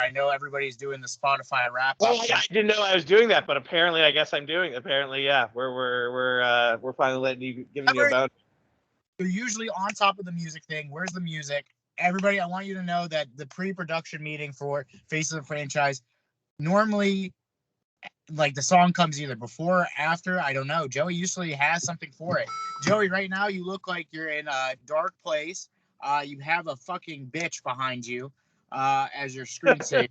I know everybody's doing the Spotify wrap up. Oh, I didn't know I was doing that, but apparently, I guess I'm doing it. Apparently, yeah, we're finally letting you, giving you a bonus. You're usually on top of the music thing. Where's the music? Everybody, I want you to know that the pre-production meeting for Face of the Franchise, normally, like, the song comes either before or after. I don't know. Joey usually has something for it. Joey, right now, you look like you're in a dark place. You have a fucking bitch behind you as your screensaver.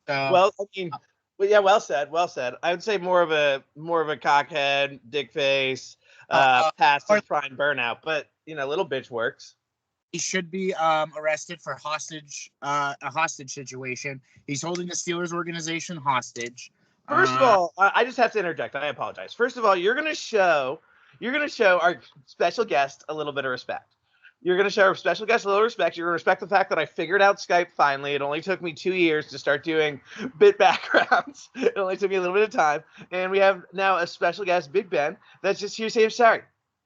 Well, I mean, yeah, well said. Well said. I would say more of a cockhead, dick face, past his prime burnout, but little bitch works. He should be arrested for a hostage situation. He's holding the Steelers organization hostage. First of all, I just have to interject. I apologize. First of all, you're gonna show our special guest a little bit of respect. You're going to show our special guest a little respect. You're going to respect the fact that I figured out Skype finally. It only took me 2 years to start doing bit backgrounds. It only took me a little bit of time. And we have now a special guest, Big Ben, that's just here to say, I'm sorry.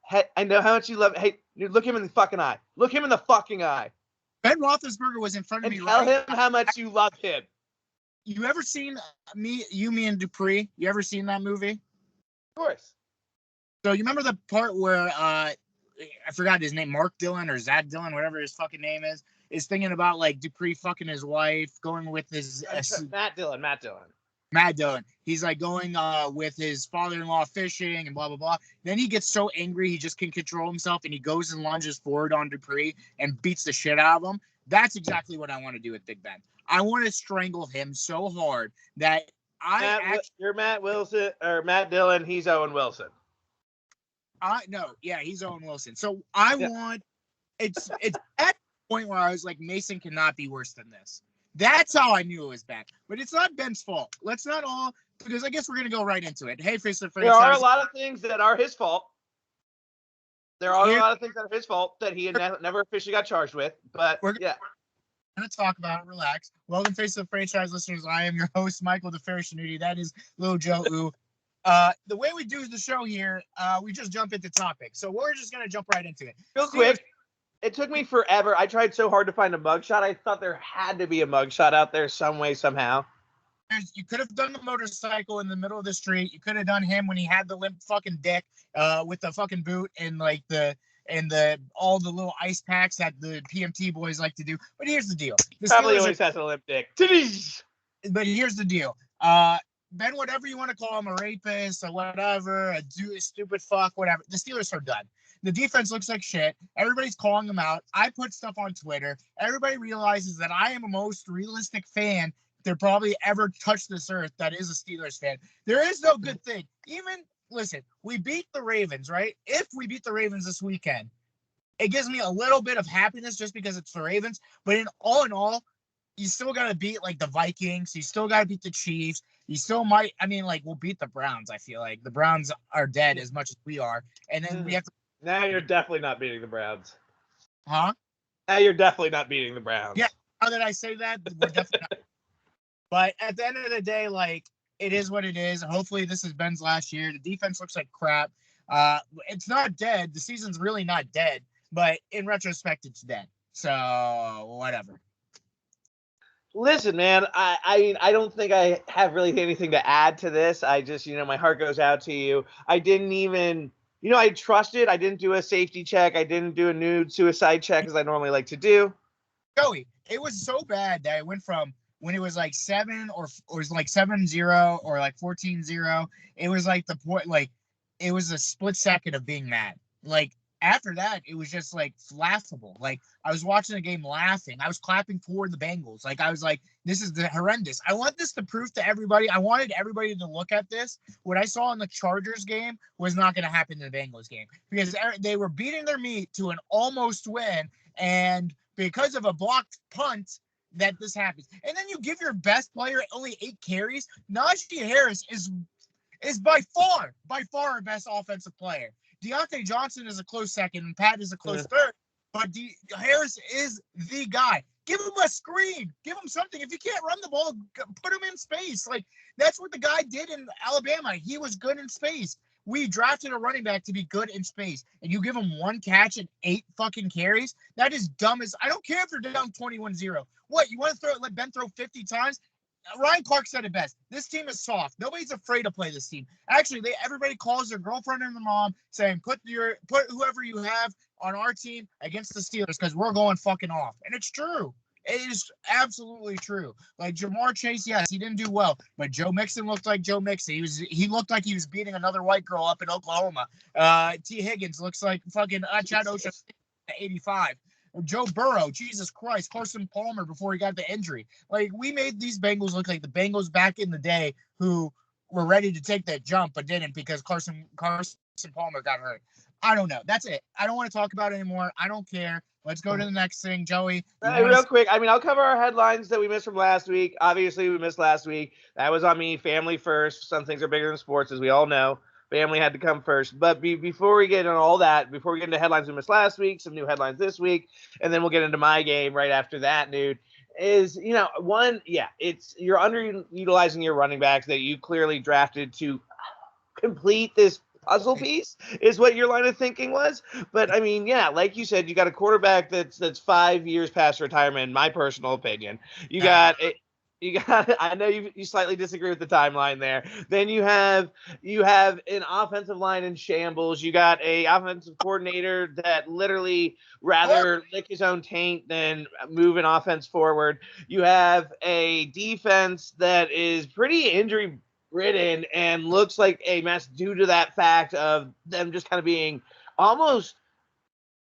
Hey, I know how much you love it. Hey, look him in the fucking eye. Look him in the fucking eye. Ben Roethlisberger was in front of me. Tell him how much you love him. You ever seen Me and Dupree? You ever seen that movie? Of course. So you remember the part where I forgot his name, Mark Dillon or Zach Dillon, whatever his fucking name is thinking about like Dupree fucking his wife, going with his Matt Dillon. Matt Dillon. He's like going with his father-in-law fishing and blah blah blah. Then he gets so angry he just can't control himself and he goes and lunges forward on Dupree and beats the shit out of him. That's exactly what I want to do with Big Ben. I want to strangle him so hard that you're Matt Wilson or Matt Dillon. He's Owen Wilson. He's Owen Wilson. So I want it's at the point where I was like, Mason cannot be worse than this. That's how I knew it was bad. But it's not Ben's fault. Let's not all, because I guess we're gonna go right into it. Hey, Face of the Franchise. There are a lot of things that are his fault. There are a lot of things that are his fault that he never officially got charged with. But we're gonna talk about it. Relax. Welcome, Face of the Franchise listeners. I am your host, Michael DeFerrishanuti. That is Lil Joe Ooh. The way we do the show here, we just jump into topics. So we're just going to jump right into it. Real quick, it took me forever. I tried so hard to find a mugshot. I thought there had to be a mugshot out there some way, somehow. You could have done the motorcycle in the middle of the street. You could have done him when he had the limp fucking dick with the fucking boot and like all the little ice packs that the PMT boys like to do. But here's the deal. Probably always has a limp dick. But here's the deal. Ben, whatever you want to call him, a rapist or whatever, a stupid fuck, whatever. The Steelers are done. The defense looks like shit. Everybody's calling them out. I put stuff on Twitter. Everybody realizes that I am the most realistic fan that probably ever touched this earth that is a Steelers fan. There is no good thing. Listen, we beat the Ravens, right? If we beat the Ravens this weekend, it gives me a little bit of happiness just because it's the Ravens. But in all, you still got to beat like the Vikings. You still got to beat the Chiefs. You still might, we'll beat the Browns. I feel like the Browns are dead as much as we are. And then we have to. Now you're definitely not beating the Browns. Huh? Now you're definitely not beating the Browns. Yeah. Now that I say that, we're definitely not. But at the end of the day, like, it is what it is. Hopefully this is Ben's last year. The defense looks like crap. It's not dead. The season's really not dead. But in retrospect, it's dead. So, whatever. Listen, man, I don't think I have really anything to add to this. I just, my heart goes out to you. I didn't even, I trusted. I didn't do a safety check. I didn't do a nude suicide check as I normally like to do. Joey, it was so bad that it went from when it was like 7 or it was like 7-0 or like 14-0. It was like the point, like it was a split second of being mad. Like, after that, it was just like laughable. Like, I was watching the game laughing. I was clapping for the Bengals. Like, I was like, this is horrendous. I want this to prove to everybody. I wanted everybody to look at this. What I saw in the Chargers game was not going to happen in the Bengals game because they were beating their meat to an almost win. And because of a blocked punt, that this happens. And then you give your best player only 8 carries. Najee Harris is by far our best offensive player. Deontay Johnson is a close second, and Pat is a close third. But Harris is the guy. Give him a screen. Give him something. If you can't run the ball, put him in space. Like, that's what the guy did in Alabama. He was good in space. We drafted a running back to be good in space, and you give him one catch and 8 fucking carries? That is dumb as. I don't care if you're down 21-0. What, you want to let Ben throw 50 times? Ryan Clark said it best. This team is soft. Nobody's afraid to play this team. Actually, everybody calls their girlfriend and their mom saying, put whoever you have on our team against the Steelers because we're going fucking off. And it's true. It is absolutely true. Like Jamar Chase, yes, he didn't do well, but Joe Mixon looked like Joe Mixon. He looked like he was beating another white girl up in Oklahoma. T. Higgins looks like fucking Chad Ocha 85. Joe Burrow, Jesus Christ, Carson Palmer before he got the injury. Like, we made these Bengals look like the Bengals back in the day who were ready to take that jump but didn't because Carson Palmer got hurt. I don't know. That's it. I don't want to talk about it anymore. I don't care. Let's go to the next thing, Joey. Real quick, I mean, I'll cover our headlines that we missed from last week. Obviously, we missed last week. That was on me. Family first. Some things are bigger than sports, as we all know. Family had to come first. But before we get into all that, before we get into headlines we missed last week, some new headlines this week, and then we'll get into my game right after that, dude, is, it's you're underutilizing your running backs that you clearly drafted to complete this puzzle piece is what your line of thinking was. But, I mean, yeah, like you said, you got a quarterback that's 5 years past retirement, in my personal opinion. I know you slightly disagree with the timeline there. Then you have an offensive line in shambles. You got a offensive coordinator that literally rather lick his own taint than move an offense forward. You have a defense that is pretty injury ridden and looks like a mess due to that fact of them just kind of being almost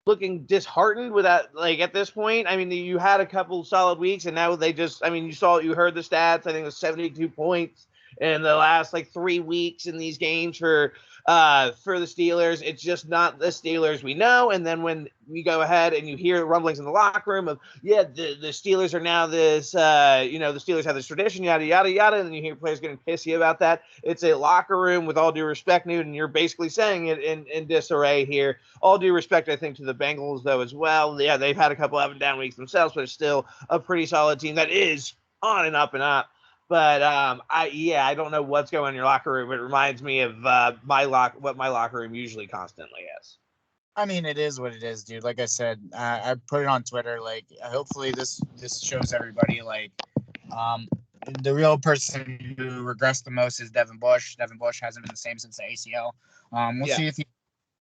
looking disheartened with that, like, at this point. I mean, you had a couple solid weeks, and now they just, I mean, you heard the stats. I think it was 72 points in the last, 3 weeks in these games for the Steelers. It's just not the Steelers we know. And then when we go ahead and you hear rumblings in the locker room of, the Steelers are now this, the Steelers have this tradition, yada, yada, yada, and then you hear players getting pissy about that. It's a locker room, with all due respect, Newt, and you're basically saying it in disarray here. All due respect, I think, to the Bengals, though, as well. Yeah, they've had a couple up and down weeks themselves, but it's still a pretty solid team that is on and up and up. But I don't know what's going on in your locker room. It reminds me of what my locker room usually constantly is. I mean, it is what it is, dude. Like I said, I put it on Twitter. Like, hopefully this shows everybody, the real person who regressed the most is Devin Bush. Devin Bush hasn't been the same since the ACL. We'll see if he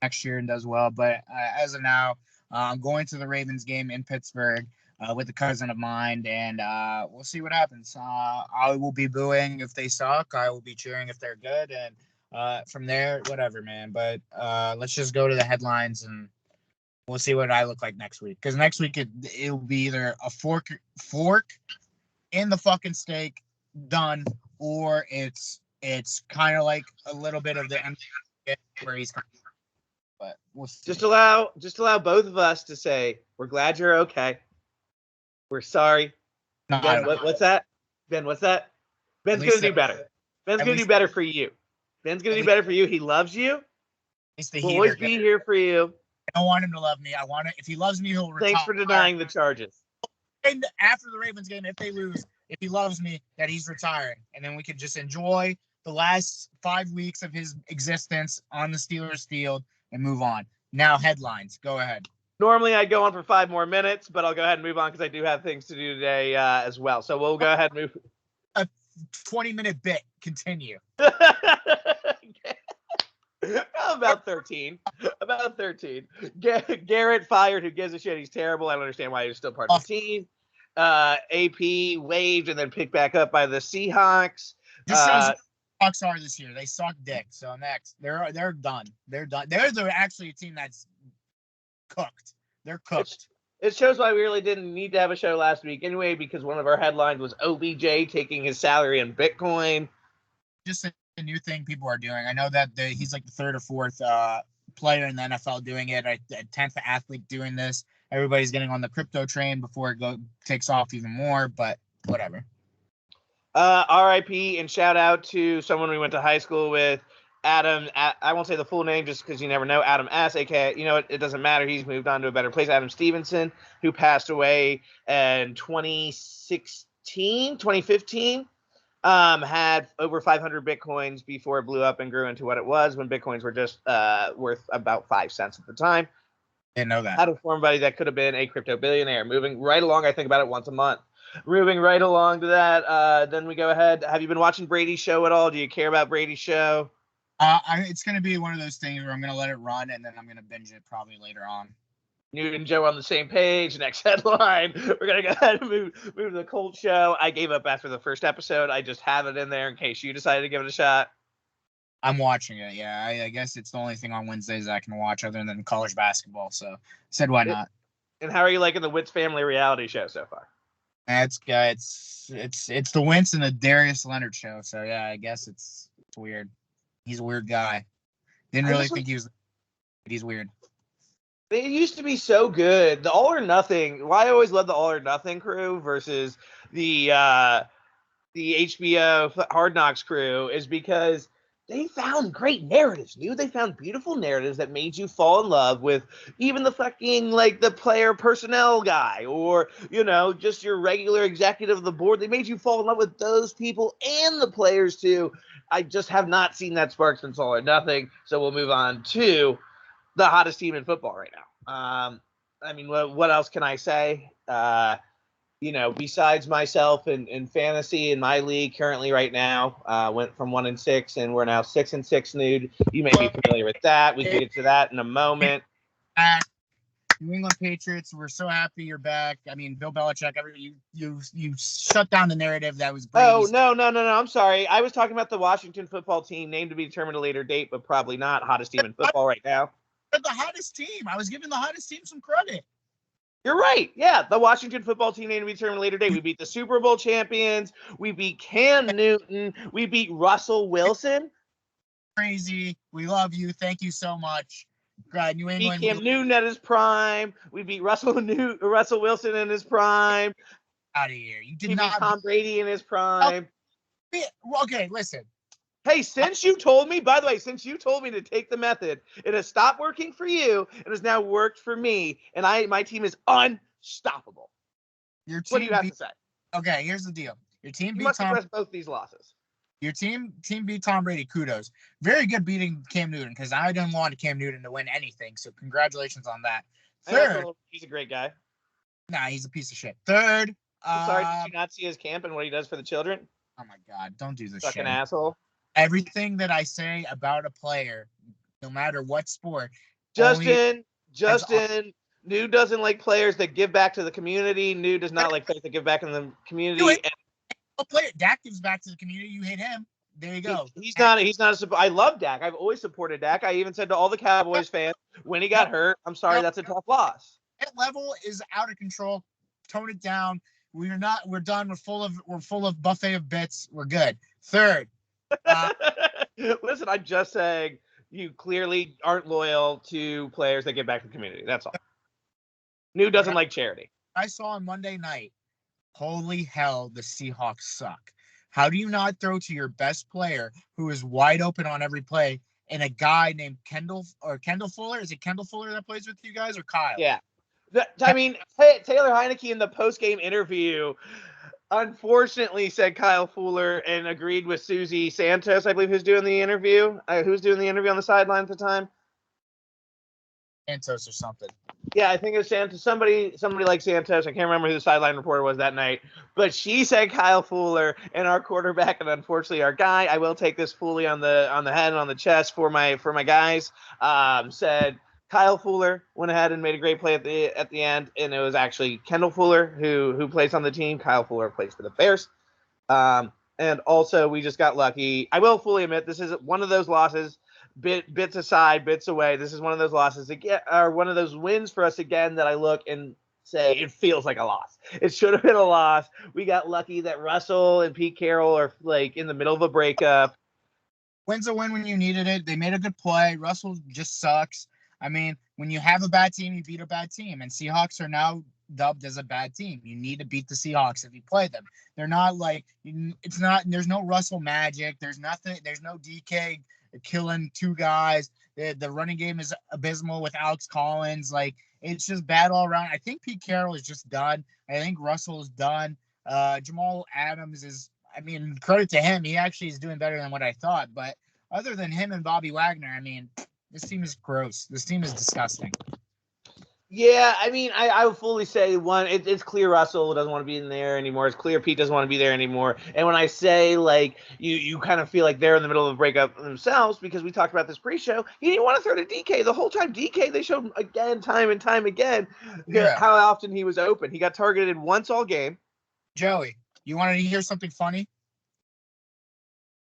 next year and does well. But as of now, I'm going to the Ravens game in Pittsburgh with a cousin of mine, and we'll see what happens. I will be booing if they suck. I will be cheering if they're good, and from there, whatever, man. But let's just go to the headlines, and we'll see what I look like next week. Because next week it'll be either a fork in the fucking steak, done, or it's kind of like a little bit of the end where he's. But we'll see. Just allow both of us to say we're glad you're okay. We're sorry. No, Ben, what's that? Ben, what's that? Ben's going to do better. Ben's going to do better for you. Ben's going to do better for you. He loves you. We'll always be here for you. I don't want him to love me. If he loves me, he'll retire. Thanks for denying the charges. And after the Ravens game, if they lose, if he loves me, that he's retiring. And then we could just enjoy the last 5 weeks of his existence on the Steelers field and move on. Now, headlines. Go ahead. Normally, I'd go on for 5 more minutes, but I'll go ahead and move on because I do have things to do today as well. So we'll go ahead and move. A 20-minute bit. Continue. About 13. Garrett fired. Who gives a shit? He's terrible. I don't understand why he's still part of the team. AP waived and then picked back up by the Seahawks. Just shows Seahawks are this year. They suck dick. So next, they're done. They're done. They're actually a team that's cooked. They're cooked. It shows why we really didn't need to have a show last week anyway, because one of our headlines was OBJ taking his salary in Bitcoin. Just a new thing people are doing. I know that he's like the third or fourth player in the NFL doing it. A 10th athlete doing this. Everybody's getting on the crypto train before it takes off even more, but whatever. RIP and shout out to someone we went to high school with, Adam. I won't say the full name just because you never know. Adam S. AKA, it doesn't matter. He's moved on to a better place. Adam Stevenson, who passed away in 2015. had over 500 Bitcoins before it blew up and grew into what it was when Bitcoins were just worth about 5 cents at the time. Didn't know that. Had a former buddy that could have been a crypto billionaire. Moving right along, I think about it once a month. Moving right along to that, then we go ahead. Have you been watching Brady's show at all? Do you care about Brady's show? It's going to be one of those things where I'm going to let it run and then I'm going to binge it probably later on. Newt and Joe on the same page. Next headline. We're going to go ahead and move to the Colt show. I gave up after the first episode. I just have it in there in case you decided to give it a shot. I'm watching it, yeah. I guess it's the only thing on Wednesdays I can watch other than college basketball. So I said, why not? And how are you liking the Witts family reality show so far? It's the Wentz and the Darius Leonard show. So yeah, I guess it's weird. He's a weird guy. Didn't really think he was, but he's weird. They used to be so good. The All or Nothing. Why I always love the All or Nothing crew versus the HBO Hard Knocks crew is because they found great narratives, dude. They found beautiful narratives that made you fall in love with even the fucking, like, the player personnel guy or, you know, just your regular executive of the board. They made you fall in love with those people and the players, too. I just have not seen that spark since All or Nothing, so we'll move on to the hottest team in football right now. I mean, what else can I say? You know, besides myself and fantasy in my league currently right now, went from 1-6 and we're now 6-6 nude. You may be familiar with that. We can get to that in a moment. New England Patriots, we're so happy you're back. I mean, Bill Belichick, you shut down the narrative that was Brady's. Oh, no. I'm sorry. I was talking about the Washington football team, named to be determined at a later date, but probably not hottest team in football right now. The hottest team. I was giving the hottest team some credit. You're right. Yeah, the Washington football team named to be determined later date. We beat the Super Bowl champions. We beat Cam Newton. We beat Russell Wilson. Crazy. We love you. Thank you so much. New England. Beat Cam Newton at his prime. We beat Russell Wilson in his prime. Out of here. You did we not beat Tom Brady in his prime. Okay, listen. Hey, since you told me to take the method, it has stopped working for you and has now worked for me, and my team is unstoppable. What do you have to say? Okay, here's the deal. Your team beat must address both these losses. Your team beat Tom Brady. Kudos. Very good beating Cam Newton because I didn't want Cam Newton to win anything. So congratulations on that. Third, he's a great guy. Nah, he's a piece of shit. Third, I'm sorry, did you not see his camp and what he does for the children? Oh my God, don't do this fucking shit. Asshole. Everything that I say about a player, no matter what sport. Justin, New doesn't like players that give back to the community. New does not like players that give back in the community. Dak gives back to the community. You hate him. There you go. He's not. I love Dak. I've always supported Dak. I even said to all the Cowboys fans when he got hurt, I'm sorry, that's a tough loss. That level is out of control. Tone it down. We're done. We're full of buffet of bits. We're good. Third. Listen, I'm just saying you clearly aren't loyal to players that give back to the community. That's all. New doesn't like charity. I saw on Monday night. Holy hell, the Seahawks suck. How do you not throw to your best player who is wide open on every play and a guy named Kendall Fuller? Is it Kendall Fuller that plays with you guys or Kyle? Yeah. I mean, Taylor Heineke in the post-game interview unfortunately said Kyle Fuller and agreed with Susie Santos, I believe, who's doing the interview. Who's doing the interview on the sideline at the time? Santos or something. Yeah, I think it was Santos. Somebody like Santos. I can't remember who the sideline reporter was that night, but she said Kyle Fuller, and our quarterback, and unfortunately our guy. I will take this fully on the head and on the chest for my guys. Said Kyle Fuller went ahead and made a great play at the end, and it was actually Kendall Fuller who plays on the team. Kyle Fuller plays for the Bears. And also we just got lucky. I will fully admit this is one of those losses. Bits aside, bits away. This is one of those losses again, or one of those wins for us again that I look and say it feels like a loss. It should have been a loss. We got lucky that Russell and Pete Carroll are like in the middle of a breakup. Win's a win when you needed it. They made a good play. Russell just sucks. I mean, when you have a bad team, you beat a bad team, and Seahawks are now dubbed as a bad team. You need to beat the Seahawks if you play them. They're not like it's not. There's no Russell magic. There's nothing. There's no DK killing two guys. The running game is abysmal with Alex Collins. Like, it's just bad all around. I think Pete Carroll is just done. I think Russell is done. Jamal Adams is, I mean, credit to him. He actually is doing better than what I thought. But other than him and Bobby Wagner, I mean, this team is gross. This team is disgusting. Yeah, I mean, I would fully say one. It's clear Russell doesn't want to be in there anymore. It's clear Pete doesn't want to be there anymore. And when I say like you kind of feel like they're in the middle of a breakup themselves because we talked about this pre-show. He didn't want to throw to DK the whole time. DK they showed again, time and time again, how often he was open. He got targeted once all game. Joey, you wanted to hear something funny?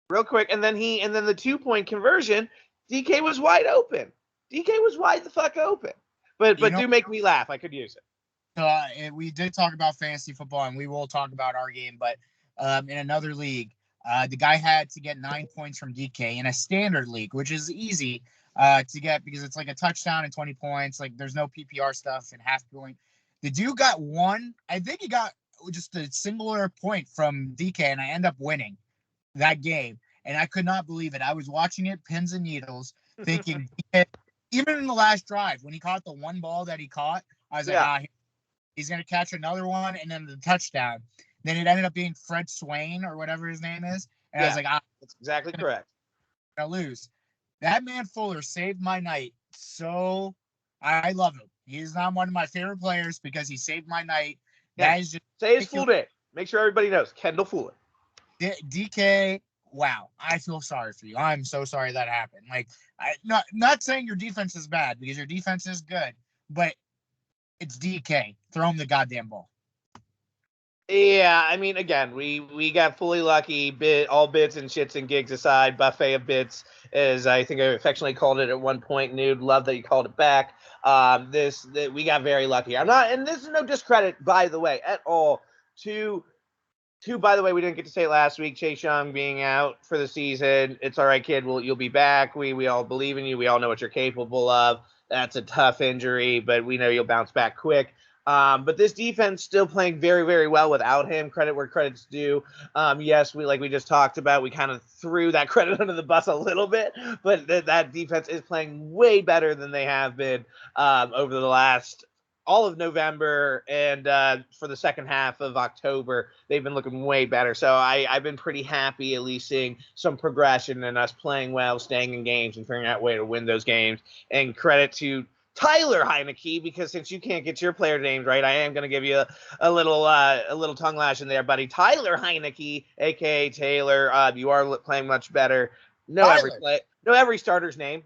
Real quick, and then the 2-point conversion, DK was wide open. DK was wide the fuck open. But do make me laugh. I could use it. We did talk about fantasy football, and we will talk about our game. But in another league, the guy had to get 9 points from DK in a standard league, which is easy to get because it's like a touchdown and 20 points. Like there's no PPR stuff and half point. The dude got one. I think he got just a singular point from DK, and I end up winning that game. And I could not believe it. I was watching it, pins and needles, thinking even in the last drive, when he caught the one ball that he caught, I was like, he's going to catch another one and then the touchdown. Then it ended up being Fred Swain or whatever his name is. And I was like, that's exactly correct. I'm going to lose. That man Fuller saved my night. So I love him. He's not one of my favorite players because he saved my night. Yeah. That is just say his full name. Make sure everybody knows. Kendall Fuller. DK. Wow, I feel sorry for you. I'm so sorry that happened. Like, not saying your defense is bad because your defense is good, but it's DK. Throw him the goddamn ball. Yeah, I mean, again, we got fully lucky. All bits and shits and gigs aside, buffet of bits, as I think I affectionately called it at one point. Nude, love that you called it back. We got very lucky. I'm not, and this is no discredit, by the way, at all to. By the way, we didn't get to say it last week. Chase Young being out for the season. It's all right, kid. You'll be back. We all believe in you. We all know what you're capable of. That's a tough injury, but we know you'll bounce back quick. But this defense still playing very, very well without him. Credit where credit's due. Yes, we just talked about, we kind of threw that credit under the bus a little bit, but that defense is playing way better than they have been over the last all of November and for the second half of October. They've been looking way better. So I've been pretty happy at least seeing some progression and us playing well, staying in games and figuring out a way to win those games. And credit to Tyler Heineke, because since you can't get your player names right, I am going to give you a little tongue lash in there, buddy. Tyler Heineke, aka Taylor, you are playing much better. Know every starter's name.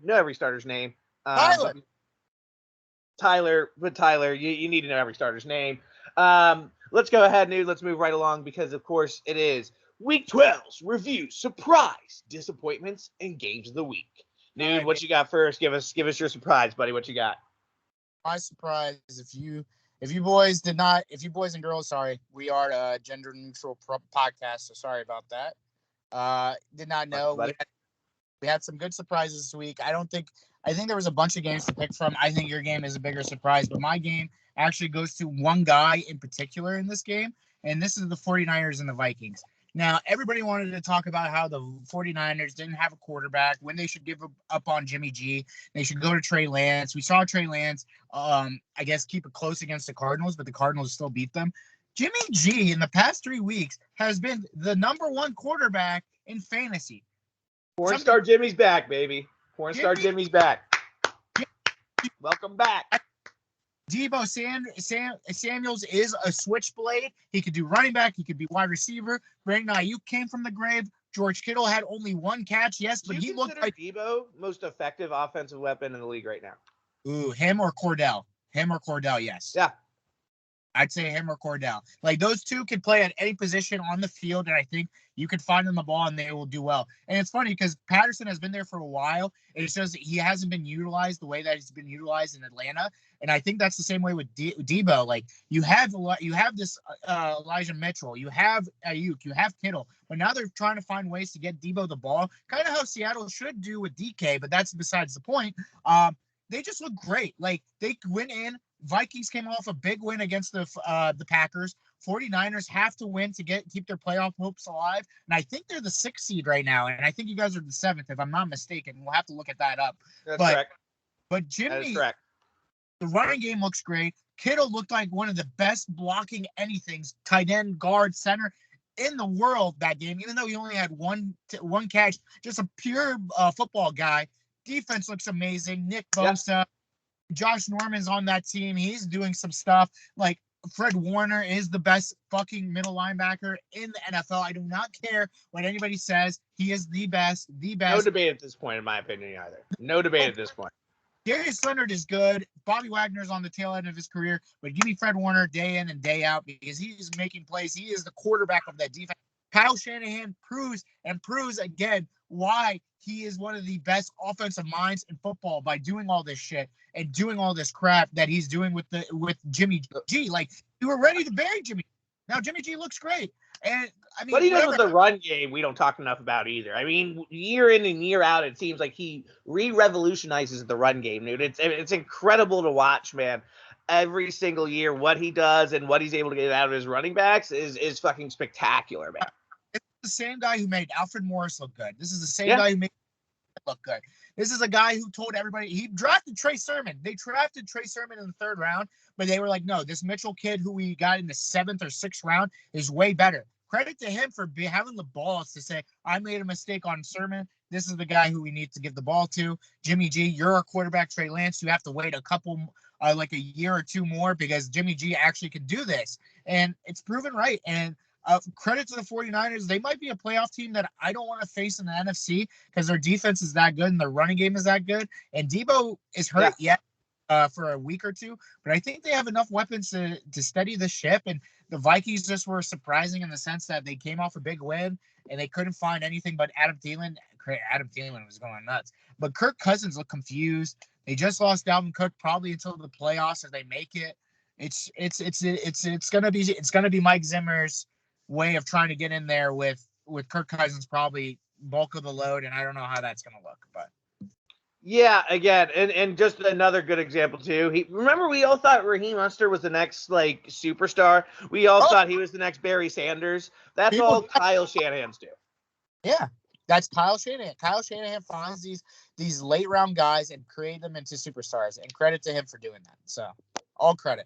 Tyler, you need to know every starter's name. Let's go ahead, Nude. Let's move right along because, of course, it is Week 12's review, surprise, disappointments, and games of the week. Nude, right, what you got first? Give us your surprise, buddy. What you got? My surprise, if you boys and girls, sorry, we are a gender neutral podcast, so sorry about that. Did not know. We had some good surprises this week. I think there was a bunch of games to pick from. I think your game is a bigger surprise, but my game actually goes to one guy in particular in this game, and this is the 49ers and the Vikings. Now, everybody wanted to talk about how the 49ers didn't have a quarterback, when they should give up on Jimmy G. They should go to Trey Lance. We saw Trey Lance, I guess, keep it close against the Cardinals, but the Cardinals still beat them. Jimmy G in the past 3 weeks has been the number one quarterback in fantasy. Pornstar Jimmy's back, baby. Pornstar Jimmy's back. Welcome back. Deebo Samuels is a switchblade. He could do running back. He could be wide receiver. Brandon Ayuk came from the grave. George Kittle had only one catch, yes, but he looked like Deebo most effective offensive weapon in the league right now. Ooh, him or Cordell, yes. Yeah. I'd say him or Cordell. Like, those two could play at any position on the field, and I think you could find them the ball and they will do well. And it's funny because Patterson has been there for a while. It's just he hasn't been utilized the way that he's been utilized in Atlanta. And I think that's the same way with Deebo. Like, you have this Elijah Mitchell, you have Ayuk, you have Kittle, but now they're trying to find ways to get Deebo the ball, kind of how Seattle should do with DK, but that's besides the point. They just look great. Like, they went in. Vikings came off a big win against the Packers. 49ers have to win to keep their playoff hopes alive. And I think they're the 6th seed right now. And I think you guys are the 7th, if I'm not mistaken. We'll have to look at that up. That's correct. But Jimmy, the running game looks great. Kittle looked like one of the best blocking anythings, tight end, guard, center. in the world that game, even though he only had one catch. Just a pure football guy. Defense looks amazing. Nick Bosa, Josh Norman's on that team. He's doing some stuff. Like, Fred Warner is the best fucking middle linebacker in the NFL. I do not care what anybody says. He is the best. No debate at this point, in my opinion, either. No debate at this point. Darius Leonard is good. Bobby Wagner's on the tail end of his career, but give me Fred Warner day in and day out because he's making plays. He is the quarterback of that defense. Kyle Shanahan proves again why he is one of the best offensive minds in football by doing all this shit and doing all this crap that he's doing with Jimmy G. Like, you were ready to bury Jimmy. Now Jimmy G looks great. And I mean, what he does with the run game, we don't talk enough about either. I mean, year in and year out, it seems like he revolutionizes the run game, dude. It's incredible to watch, man. Every single year, what he does and what he's able to get out of his running backs is fucking spectacular, man. It's the same guy who made Alfred Morris look good. This is the same guy who made look good. This is a guy who told everybody he drafted Trey Sermon. They drafted Trey Sermon in the 3rd round, but they were like, no, this Mitchell kid who we got in the 7th or 6th round is way better. Credit to him for having the balls to say, I made a mistake on Sermon. This is the guy who we need to give the ball to. Jimmy G, you're a quarterback. Trey Lance, you have to wait a couple, like a year or two more because Jimmy G actually can do this. And it's proven right. And credit to the 49ers. They might be a playoff team that I don't want to face in the NFC because their defense is that good and their running game is that good. And Debo is hurt yet for a week or two, but I think they have enough weapons to steady the ship. And the Vikings just were surprising in the sense that they came off a big win and they couldn't find anything but Adam Thielen. Adam Thielen was going nuts, but Kirk Cousins looked confused. They just lost Dalvin Cook probably until the playoffs if they make it. It's gonna be Mike Zimmer's way of trying to get in there with Kirk Cousins probably bulk of the load, and I don't know how that's gonna look, but yeah, again, and just another good example too. Remember we all thought Raheem Mostert was the next like superstar. We all thought he was the next Barry Sanders. That's all Kyle Shanahan's do. Yeah, that's Kyle Shanahan. Kyle Shanahan finds these late round guys and create them into superstars, and credit to him for doing that. So all credit.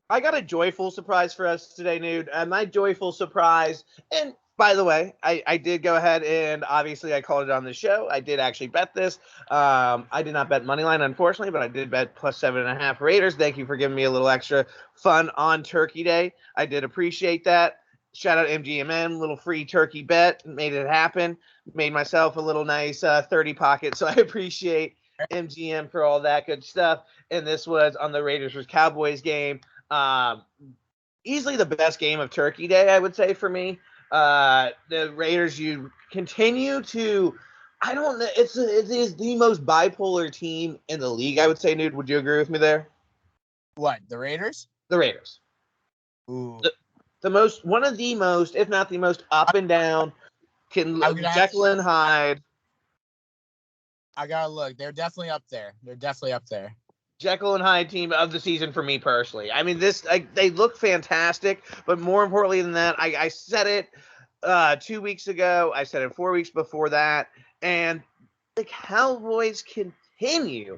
I got a joyful surprise for us today, Nude. My joyful surprise, and by the way, I did go ahead and obviously I called it on the show. I did actually bet this. I did not bet moneyline, unfortunately, but I did bet +7.5 Raiders. Thank you for giving me a little extra fun on Turkey Day. I did appreciate that. Shout out MGMN, little free turkey bet, made it happen. Made myself a little nice 30 pocket, so I appreciate MGM for all that good stuff. And this was on the Raiders vs. Cowboys game. Easily the best game of Turkey Day, I would say, for me. The Raiders, you continue to, I don't know, it is the most bipolar team in the league, I would say, Nude. Would you agree with me there? What, the Raiders? The Raiders. Ooh. One of the most, if not the most up and down, Jekyll and Hyde. I gotta look. They're definitely up there. Jekyll and Hyde team of the season for me personally. I mean, they look fantastic, but more importantly than that, I said it 2 weeks ago. I said it 4 weeks before that, and the Cowboys continue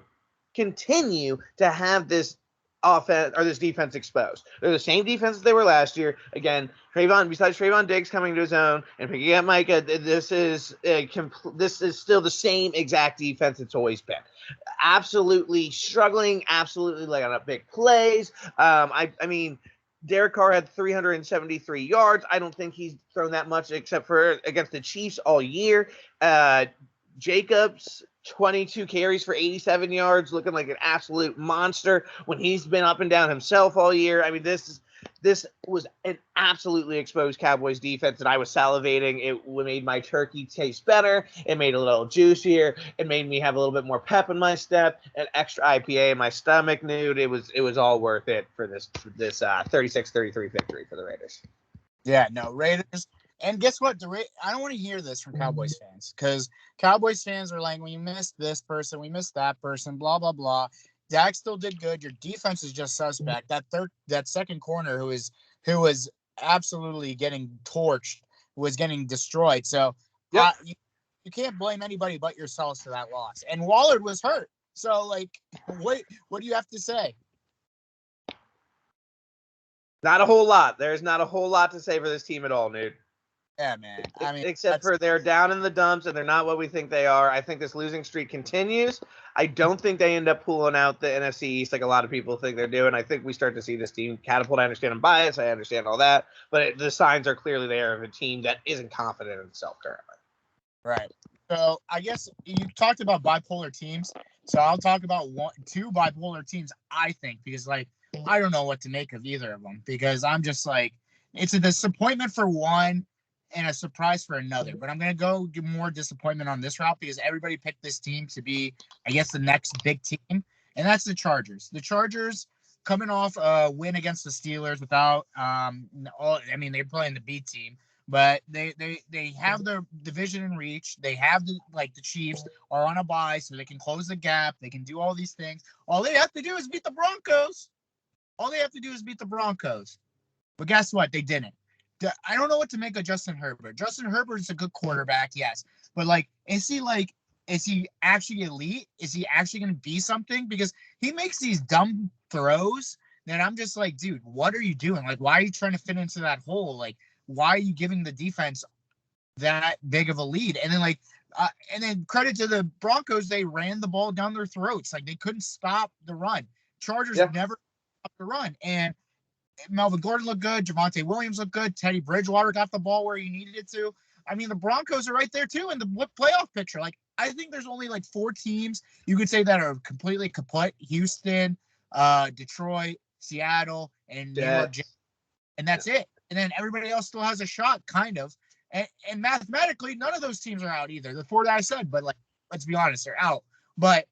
to have this offense or this defense exposed. They're the same defense as they were last year. Again, besides Trayvon Diggs coming to his own and picking up Micah, this is still the same exact defense it's always been. Absolutely struggling, absolutely laying up big plays. I mean, Derek Carr had 373 yards. I don't think he's thrown that much except for against the Chiefs all year. Jacobs, 22 carries for 87 yards, looking like an absolute monster when he's been up and down himself all year. I mean, this was an absolutely exposed Cowboys defense, and I was salivating. It made my turkey taste better. It made it a little juicier. It made me have a little bit more pep in my step, an extra IPA in my stomach, Nude. It was all worth it for this 36-33 victory for the Raiders. Yeah, no, Raiders. And guess what? I don't want to hear this from Cowboys fans because Cowboys fans are like, well, you missed this person, we missed that person, blah, blah, blah. Dak still did good. Your defense is just suspect. That second corner who was absolutely getting torched, was getting destroyed. So you can't blame anybody but yourselves for that loss. And Waller was hurt. So, like, what do you have to say? Not a whole lot. There's not a whole lot to say for this team at all, Nude. Yeah, man. I mean, Except for they're down in the dumps and they're not what we think they are. I think this losing streak continues. I don't think they end up pulling out the NFC East like a lot of people think they're doing. I think we start to see this team catapult. I understand I'm biased. I understand all that. But the signs are clearly there of a team that isn't confident in itself currently. right. So I guess you talked about bipolar teams. So I'll talk about two bipolar teams, I think, because like I don't know what to make of either of them because I'm just like it's a disappointment for one and a surprise for another. But I'm gonna go get more disappointment on this route because everybody picked this team to be, I guess, the next big team, and that's the Chargers. The Chargers coming off a win against the Steelers without they're playing the B team, but they have their division in reach. They have the Chiefs are on a bye, so they can close the gap. They can do all these things. All they have to do is beat the Broncos. All they have to do is beat the Broncos. But guess what? They didn't. I don't know what to make of Justin Herbert. Justin Herbert is a good quarterback, yes. But is he actually elite? Is he actually going to be something? Because he makes these dumb throws that I'm just like, dude, what are you doing? Like, why are you trying to fit into that hole? Like, why are you giving the defense that big of a lead? And then credit to the Broncos, they ran the ball down their throats. Like, they couldn't stop the run. Chargers never stopped the run. And Melvin Gordon looked good. Javonte Williams looked good. Teddy Bridgewater got the ball where he needed it to. I mean, the Broncos are right there, too, in the playoff picture. Like, I think there's only, 4 teams you could say that are completely kaput. Houston, Detroit, Seattle, and New York Jets. And that's it. And then everybody else still has a shot, kind of. And mathematically, none of those teams are out either. The 4 that I said, but, let's be honest, they're out. But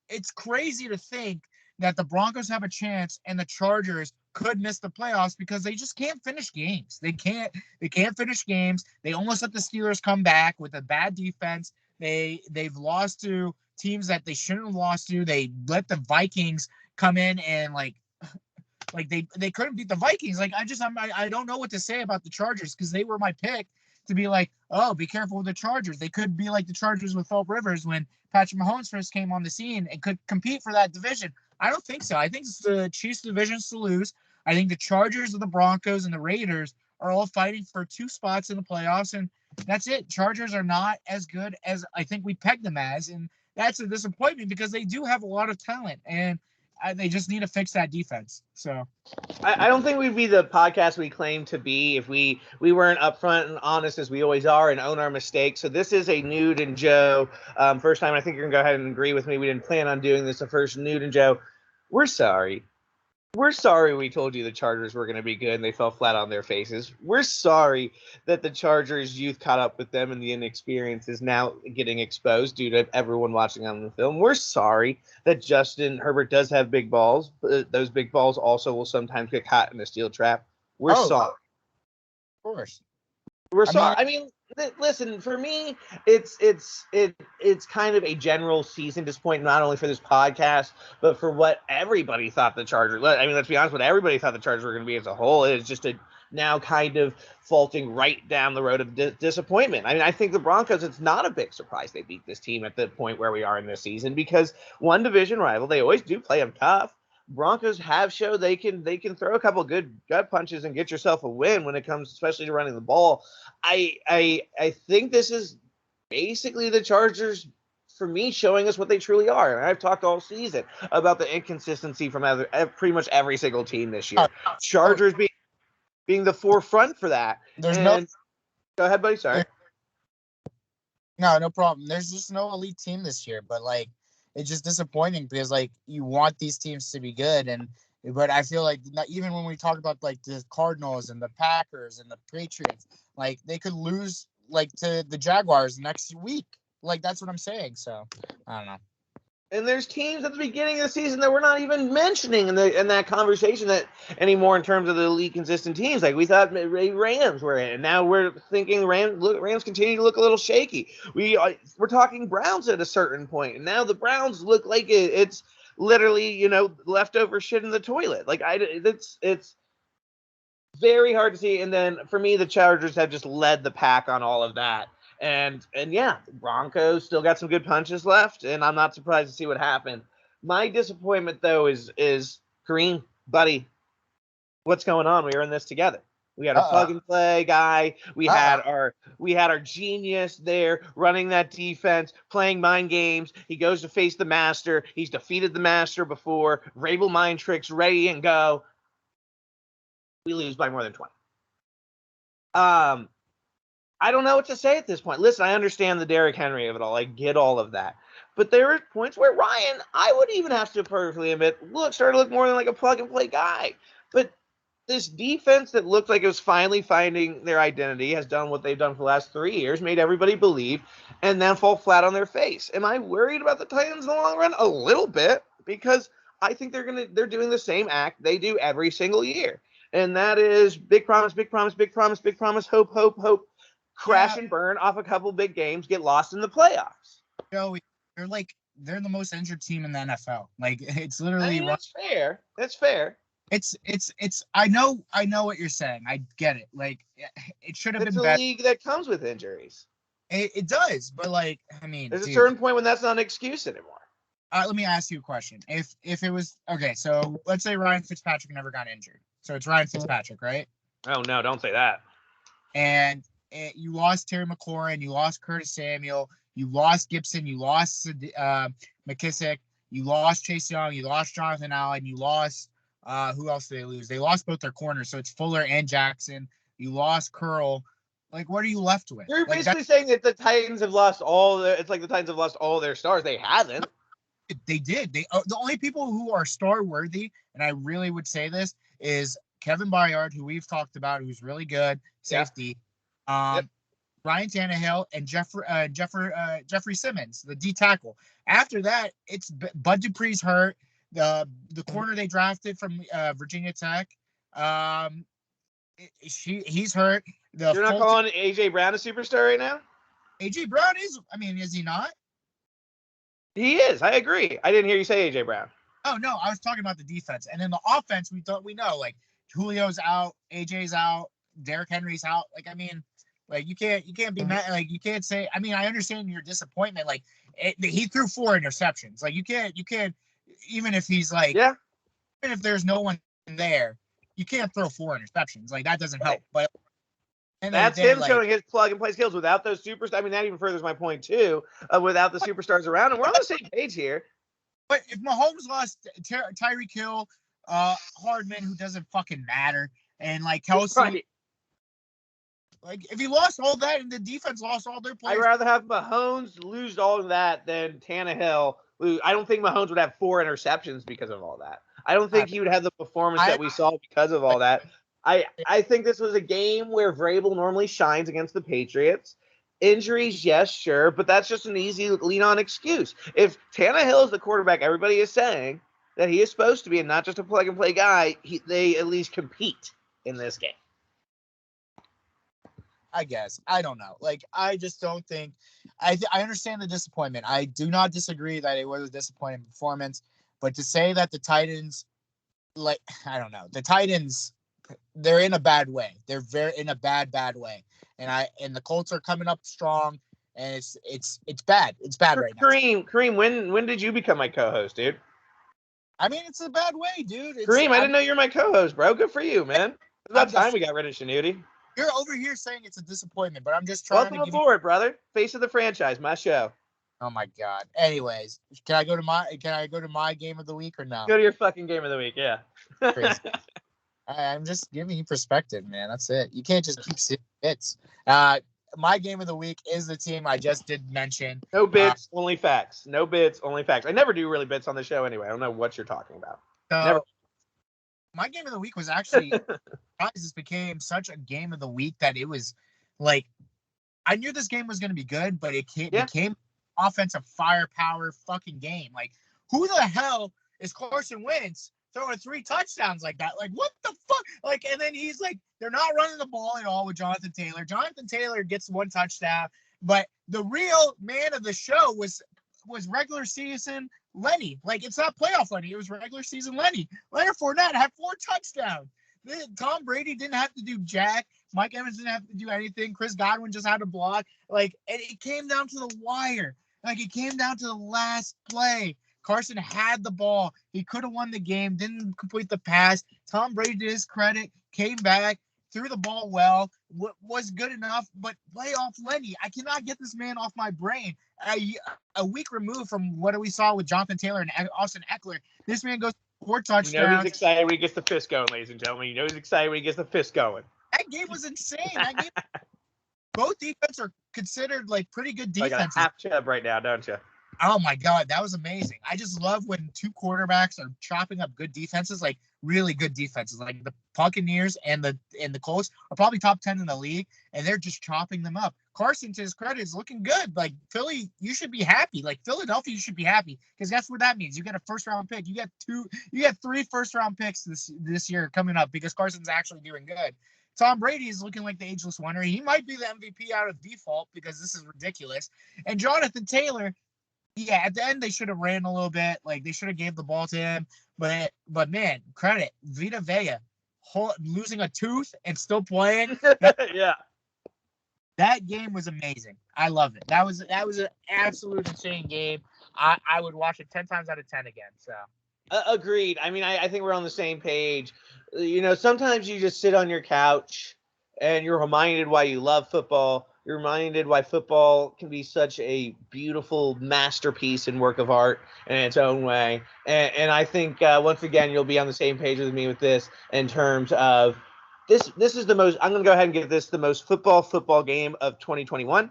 it's crazy to think that the Broncos have a chance and the Chargers could miss the playoffs because they just can't finish games. They can't finish games. They almost let the Steelers come back with a bad defense. They've lost to teams that they shouldn't have lost to. They let the Vikings come in and they couldn't beat the Vikings. I don't know what to say about the Chargers because they were my pick to be like, oh, be careful with the Chargers. They could be like the Chargers with Philip Rivers when Patrick Mahomes first came on the scene and could compete for that division. I don't think so. I think it's the Chiefs divisions to lose. I think the Chargers, the Broncos, and the Raiders are all fighting for 2 spots in the playoffs, and that's it. Chargers are not as good as I think we pegged them as, and that's a disappointment because they do have a lot of talent, and they just need to fix that defense. So I don't think we'd be the podcast we claim to be if we weren't upfront and honest as we always are and own our mistakes. So this is a Nude and Joe first time. I think you're going to go ahead and agree with me. We didn't plan on doing this the first. Nude and Joe, we're sorry. We're sorry we told you the Chargers were going to be good and they fell flat on their faces. We're sorry that the Chargers youth caught up with them and the inexperience is now getting exposed due to everyone watching on the film. We're sorry that Justin Herbert does have big balls, but those big balls also will sometimes get caught in a steel trap. We're sorry. Of course. We're sorry. I mean, listen, for me, it's kind of a general season disappointment, not only for this podcast, but for what everybody thought the Chargers. I mean, let's be honest, what everybody thought the Chargers were going to be as a whole. It's just a now kind of faulting right down the road of disappointment. I mean, I think the Broncos, it's not a big surprise they beat this team at the point where we are in this season because one division rival, they always do play them tough. Broncos have showed they can throw a couple good gut punches and get yourself a win when it comes, especially to running the ball. I think this is basically the Chargers, for me, showing us what they truly are. And I've talked all season about the inconsistency from pretty much every single team this year. Chargers being the forefront for that. Go ahead, buddy. Sorry. No problem. There's just no elite team this year, but it's just disappointing because you want these teams to be good, but I feel like even when we talk about the Cardinals and the Packers and the Patriots, they could lose to the Jaguars next week. That's what I'm saying. So I don't know. And there's teams at the beginning of the season that we're not even mentioning in that conversation that anymore in terms of the elite consistent teams. We thought Rams were in, and now we're thinking Rams continue to look a little shaky. We're talking Browns at a certain point, and now the Browns look like it's literally leftover shit in the toilet. It's very hard to see. And then for me, the Chargers have just led the pack on all of that. And yeah, the Broncos still got some good punches left, and I'm not surprised to see what happened. My disappointment, though, is Kareem, buddy, what's going on? We are in this together. We had our plug and play guy. We had our genius there running that defense, playing mind games. He goes to face the master. He's defeated the master before. Vrabel mind tricks, ready and go. We lose by more than 20. I don't know what to say at this point. Listen, I understand the Derrick Henry of it all. I get all of that. But there were points where Ryan, I would even have to perfectly admit, started to look more than like a plug and play guy. But this defense that looked like it was finally finding their identity has done what they've done for the last 3 years, made everybody believe, and then fall flat on their face. Am I worried about the Titans in the long run? A little bit, because I think they're doing the same act they do every single year. And that is big promise, big promise, big promise, big promise, hope, hope, hope, crash and burn off a couple big games, get lost in the playoffs. Joey, they're the most injured team in the NFL. Like, it's literally. I mean, that's fair. That's fair. It's. I know what you're saying. I get it. Like, it should have been better. It's a league that comes with injuries. It does, but like, I mean, there's a certain point when that's not an excuse anymore. Let me ask you a question. If it was okay, so let's say Ryan Fitzpatrick never got injured, so it's Ryan Fitzpatrick, right? Oh no, don't say that. And you lost Terry McLaurin, you lost Curtis Samuel, you lost Gibson, you lost McKissick, you lost Chase Young, you lost Jonathan Allen, you lost who else did they lose? They lost both their corners, so it's Fuller and Jackson. You lost Curl. Like, what are you left with? You're basically saying that the Titans have lost it's like the Titans have lost all their stars. They haven't. They did. The only people who are star worthy, and I really would say this, is Kevin Byard, who we've talked about, who's really good, safety. Ryan Tannehill and Jeffrey Simmons, the D tackle. After that, it's Bud Dupree's hurt. The corner they drafted from Virginia Tech, he's hurt. You're not calling AJ Brown a superstar right now? AJ Brown is. I mean, is he not? He is. I agree. I didn't hear you say AJ Brown. Oh no, I was talking about the defense, and then the offense. We know like Julio's out, AJ's out, Derrick Henry's out. Like, I mean, like you can't be mad. Like, you can't say. I mean, I understand your disappointment. Like, he threw 4 interceptions. Like, you can't. Even if he's like, even if there's no one there, you can't throw 4 interceptions. Like, that doesn't help. But that's him showing his plug and play skills without those superstars. I mean, that even furthers my point too. Without the superstars around, and we're on the same page here. But if Mahomes lost Tyreek Hill, Hardman, who doesn't fucking matter, and like Kelsey, right. Like, if he lost all that and the defense lost all their players, I'd rather have Mahomes lose all of that than Tannehill lose. I don't think Mahomes would have 4 interceptions because of all that. I don't think he would have the performance that we saw because of all that. I think this was a game where Vrabel normally shines against the Patriots. Injuries, yes, sure, but that's just an easy lean-on excuse. If Tannehill is the quarterback everybody is saying that he is supposed to be and not just a plug-and-play guy, they at least compete in this game. I guess. I don't know. Like, I just don't think – I understand the disappointment. I do not disagree that it was a disappointing performance, but to say that the Titans – like, I don't know. The Titans – they're in a bad way. They're very in a bad way. And the Colts are coming up strong, and it's bad. It's bad right now. Kareem, when did you become my co-host, dude? I mean, it's a bad way, dude. Kareem, I didn't know you're my co-host, bro. Good for you, man. It's about time we got rid of Shanuti. You're over here saying it's a disappointment, but I'm just trying to aboard, brother. Face of the franchise, my show. Oh my God. Anyways, can I go to my game of the week or no? Go to your fucking game of the week, yeah. I'm just giving you perspective, man. That's it. You can't just keep seeing bits. My game of the week is the team I just did mention. No bits, only facts. No bits, only facts. I never do really bits on the show anyway. I don't know what you're talking about. Never. My game of the week was actually this became such a game of the week that it was like I knew this game was going to be good, but it became offensive firepower fucking game. Like, who the hell is Carson Wentz throwing 3 touchdowns like that? Like, what the fuck? Like, and then he's like, they're not running the ball at all with Jonathan Taylor. Jonathan Taylor gets 1 touchdown, but the real man of the show was regular season Lenny. Like, it's not playoff Lenny. It was regular season Lenny. Leonard Fournette had 4 touchdowns. Tom Brady didn't have to do jack. Mike Evans didn't have to do anything. Chris Godwin just had to block. Like, and it came down to the wire. Like, it came down to the last play. Carson had the ball. He could have won the game, didn't complete the pass. Tom Brady, to his credit, came back, threw the ball well, was good enough, but lay off Lenny. I cannot get this man off my brain. A week removed from what we saw with Jonathan Taylor and Austin Eckler, this man goes 4 touchdowns. You know he's excited when he gets the fist going, ladies and gentlemen. You know he's excited when he gets the fist going. That game was insane. That game, both defenses are considered like pretty good defenses. I got a half chub right now, don't you? Oh my God, that was amazing. I just love when two quarterbacks are chopping up good defenses, like really good defenses. Like the Buccaneers and the Colts are probably top 10 in the league, and they're just chopping them up. Carson, to his credit, is looking good. Like Philly, you should be happy. Like Philadelphia, you should be happy because that's what that means. You get a first-round pick. You get 3 first-round picks this year coming up because Carson's actually doing good. Tom Brady is looking like the ageless wonder. He might be the MVP out of default because this is ridiculous. And Jonathan Taylor. Yeah, at the end they should have ran a little bit. Like they should have gave the ball to him. But man, credit Vita Vea, losing a tooth and still playing. Yeah, that game was amazing. I love it. That was an absolute insane game. I would watch it 10 times out of 10 again. So agreed. I mean, I think we're on the same page. You know, sometimes you just sit on your couch and you're reminded why you love football. You're reminded why football can be such a beautiful masterpiece and work of art in its own way. And I think, once again, you'll be on the same page with me with this in terms of this is the most – I'm going to go ahead and give this the most football game of 2021.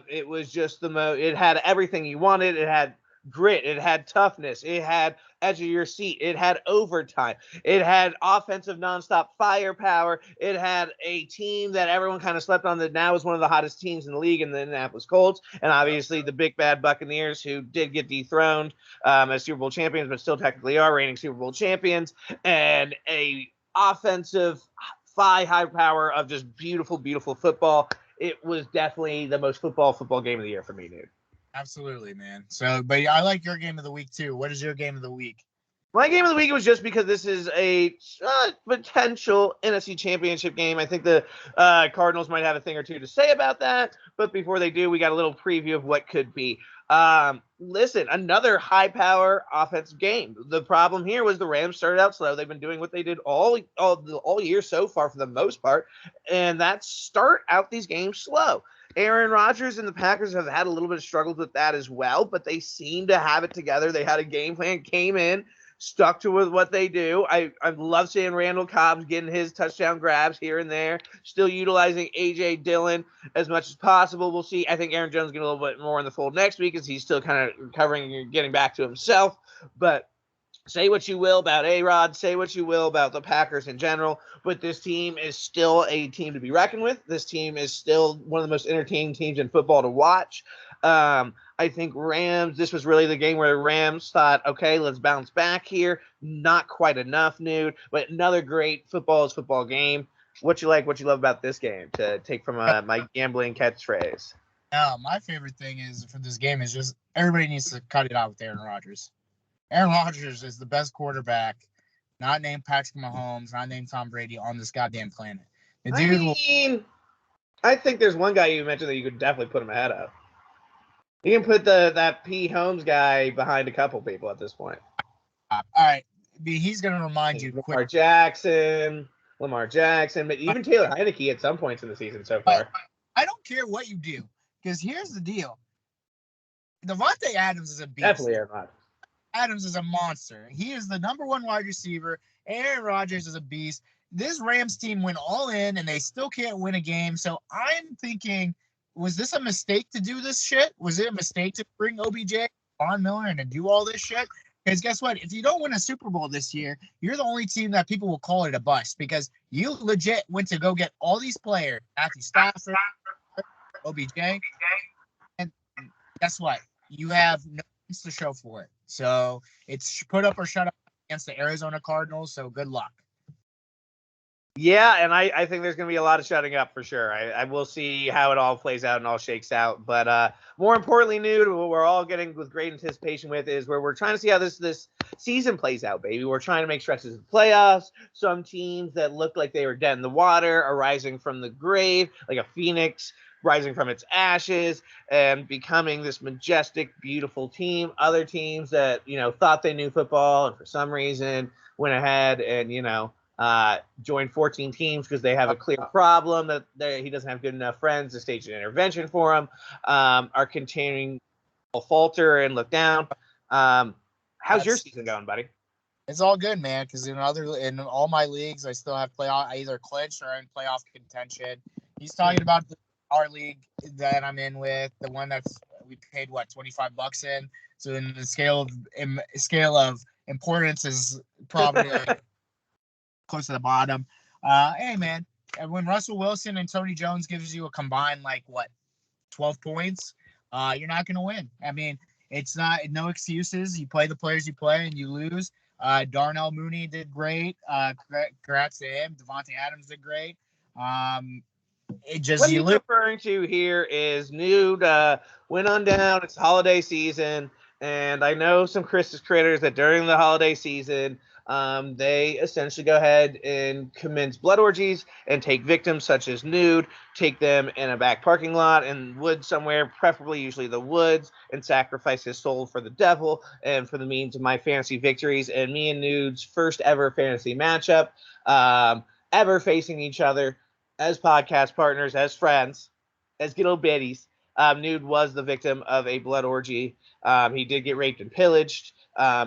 It was just it had everything you wanted. It had grit. It had toughness. It had edge of your seat. It had overtime. It had offensive nonstop firepower. It had a team that everyone kind of slept on that now is one of the hottest teams in the league in the Indianapolis Colts. And obviously the big bad Buccaneers, who did get dethroned as Super Bowl champions, but still technically are reigning Super Bowl champions. And a offensive high power of just beautiful, beautiful football. It was definitely the most football game of the year for me, dude. Absolutely, man. So, but I like your game of the week too. What is your game of the week? My game of the week was just because this is a potential NFC Championship game. I think the Cardinals might have a thing or two to say about that. But before they do, we got a little preview of what could be. Listen, another high-power offensive game. The problem here was the Rams started out slow. They've been doing what they did all year so far for the most part, and that's start out these games slow. Aaron Rodgers and the Packers have had a little bit of struggles with that as well, but they seem to have it together. They had a game plan, came in, stuck to what they do. I love seeing Randall Cobbs getting his touchdown grabs here and there, still utilizing A.J. Dillon as much as possible. We'll see. I think Aaron Jones get a little bit more in the fold next week as he's still kind of recovering and getting back to himself. But say what you will about A-Rod, say what you will about the Packers in general, but this team is still a team to be reckoned with. This team is still one of the most entertaining teams in football to watch. I think this was really the game where the Rams thought, okay, let's bounce back here. Not quite enough, Nude, but another great football game. What you like, what you love about this game, to take from my gambling catchphrase? My favorite thing is for this game is just everybody needs to cut it out with Aaron Rodgers. Aaron Rodgers is the best quarterback, not named Patrick Mahomes, not named Tom Brady, on this goddamn planet. I think there's one guy you mentioned that you could definitely put him ahead of. You can put that P. Holmes guy behind a couple people at this point. All right. He's going to remind you. Lamar Jackson, but even Taylor Heineke at some points in the season so far. I don't care what you do, because here's the deal. Devontae Adams is a beast. Definitely Aaron Rodgers. Adams is a monster. He is the number one wide receiver. Aaron Rodgers is a beast. This Rams team went all in, and they still can't win a game. So I'm thinking, was this a mistake to do this shit? Was it a mistake to bring OBJ, Von Miller, and to do all this shit? Because guess what? If you don't win a Super Bowl this year, you're the only team that people will call it a bust, because you legit went to go get all these players, Matthew Stafford, OBJ, and guess what? You have no things to show for it. So it's put up or shut up against the Arizona Cardinals, so good luck. Yeah, and I think there's going to be a lot of shutting up for sure. I will see how it all plays out and all shakes out. But more importantly, Nude, what we're all getting with great anticipation with is where we're trying to see how this season plays out, baby. We're trying to make stretches of playoffs. Some teams that looked like they were dead in the water are rising from the grave, like a phoenix rising from its ashes and becoming this majestic, beautiful team. Other teams that, thought they knew football and for some reason went ahead and, join 14 teams because they have a clear problem that he doesn't have good enough friends to stage an intervention for him, are continuing to falter and look down. How's your season going, buddy? It's all good, man, because in all my leagues, I still have I either clinched or in playoff contention. He's talking about our league that I'm in with, the one we paid $25 in. So in the scale of importance is probably close to the bottom. Hey, man, when Russell Wilson and Tony Jones gives you a combined 12 points, you're not going to win. I mean, it's no excuses. You play the players you play and you lose. Darnell Mooney did great. Congrats to him. Devontae Adams did great. What he's referring to here is Nude went on down. It's holiday season, and I know some Christmas critters that during the holiday season, they essentially go ahead and commence blood orgies and take victims such as Nude, take them in a back parking lot in woods somewhere, preferably usually the woods, and sacrifice his soul for the devil and for the means of my fantasy victories. And me and Nude's first ever fantasy matchup, ever facing each other as podcast partners, as friends, as good old biddies. Nude was the victim of a blood orgy. He did get raped and pillaged.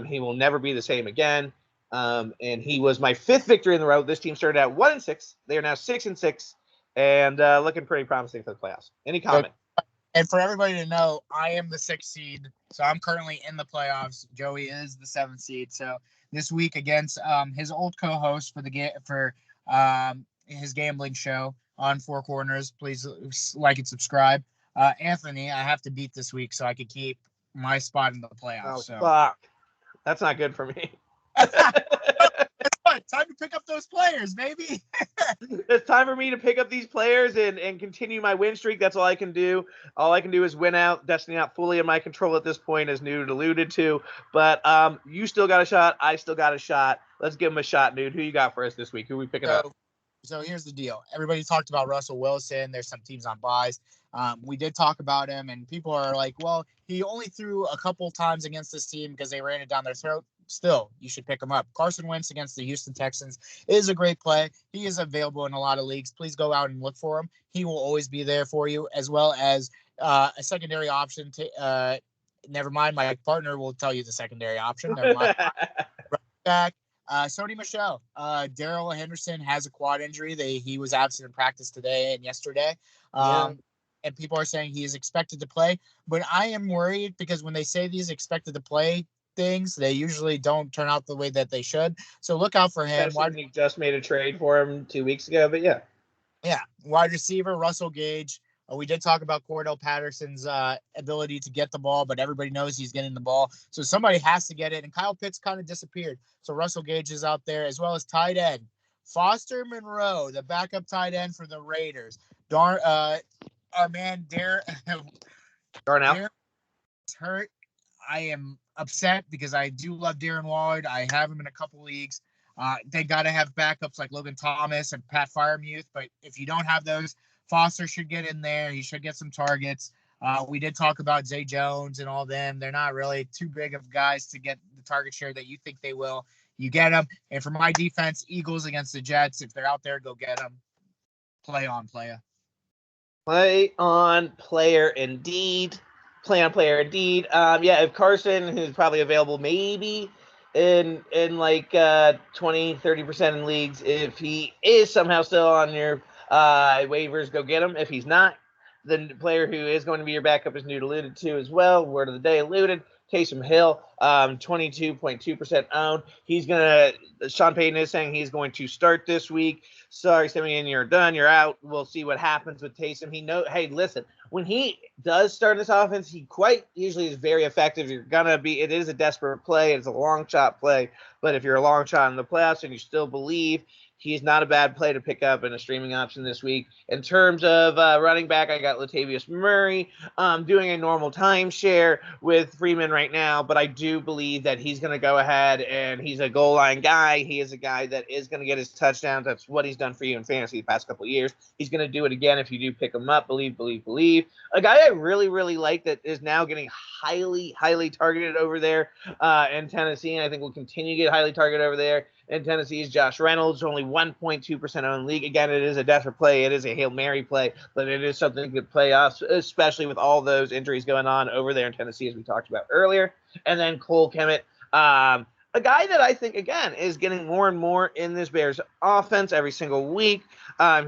He will never be the same again. And he was my 5th victory in the row. This team started at 1-6. They are now 6-6, and looking pretty promising for the playoffs. Any comment? And for everybody to know, I am the 6th seed, so I'm currently in the playoffs. Joey is the 7th seed. So this week against his old co-host for his gambling show on Four Corners, please like and subscribe. Anthony, I have to beat this week so I could keep my spot in the playoffs. Fuck. That's not good for me. It's fun. Time to pick up those players, baby. It's time for me to pick up these players and continue my win streak. That's all I can do. All I can do is win out. Destiny not fully in my control at this point, as Nude alluded to. But you still got a shot. I still got a shot. Let's give him a shot, Nude. Who you got for us this week? Who are we picking up? So here's the deal. Everybody talked about Russell Wilson. There's some teams on buys. We did talk about him, and people are like, well, he only threw a couple times against this team because they ran it down their throat. Still, you should pick him up. Carson Wentz against the Houston Texans is a great play. He is available in a lot of leagues. Please go out and look for him. He will always be there for you, as well as a secondary option. Never mind, my partner will tell you the secondary option. Never mind. Back. Sony Michel. Darrell Henderson has a quad injury. He was absent in practice today and yesterday. And people are saying he is expected to play. But I am worried because when they say these expected to play things, they usually don't turn out the way that they should. So look out for him. He just made a trade for him 2 weeks ago, but yeah. Yeah. Wide receiver, Russell Gage. We did talk about Cordell Patterson's ability to get the ball, but everybody knows he's getting the ball. So somebody has to get it. And Kyle Pitts kind of disappeared. So Russell Gage is out there, as well as tight end. Foster Monroe, the backup tight end for the Raiders. Our man, Darnell is hurt. I am upset because I do love Darren Waller. I have him in a couple leagues. They got to have backups like Logan Thomas and Pat Freiermuth. But if you don't have those, Foster should get in there. He should get some targets. We did talk about Zay Jones and all them. They're not really too big of guys to get the target share that you think they will. You get them. And for my defense, Eagles against the Jets, if they're out there, go get them. Play on, playa. Play on, player, indeed. Play on, player, indeed. If Carson, who's probably available maybe in like 20-30% in leagues, if he is somehow still on your waivers, go get him. If he's not, the player who is going to be your backup is Nude alluded to as well. Word of the day alluded. Taysom Hill, 22.2% owned. Sean Payton is saying he's going to start this week. Sorry, Simeon, you're done. You're out. We'll see what happens with Taysom. Hey, listen, when he does start this offense, he quite usually is very effective. It is a desperate play. It's a long shot play. But if you're a long shot in the playoffs and you still believe, he's not a bad play to pick up in a streaming option this week. In terms of running back, I got Latavius Murray doing a normal timeshare with Freeman right now, but I do believe that he's going to go ahead and he's a goal line guy. He is a guy that is going to get his touchdowns. That's what he's done for you in fantasy the past couple of years. He's going to do it again if you do pick him up. Believe. A guy I really, really like that is now getting highly, highly targeted over there in Tennessee, and I think will continue to get highly targeted over there in Tennessee is Josh Reynolds, only 1.2% owned league. Again, it is a desperate play. It is a Hail Mary play, but it is something you could play off, especially with all those injuries going on over there in Tennessee, as we talked about earlier. And then Cole Kmet, a guy that I think, again, is getting more and more in this Bears offense every single week.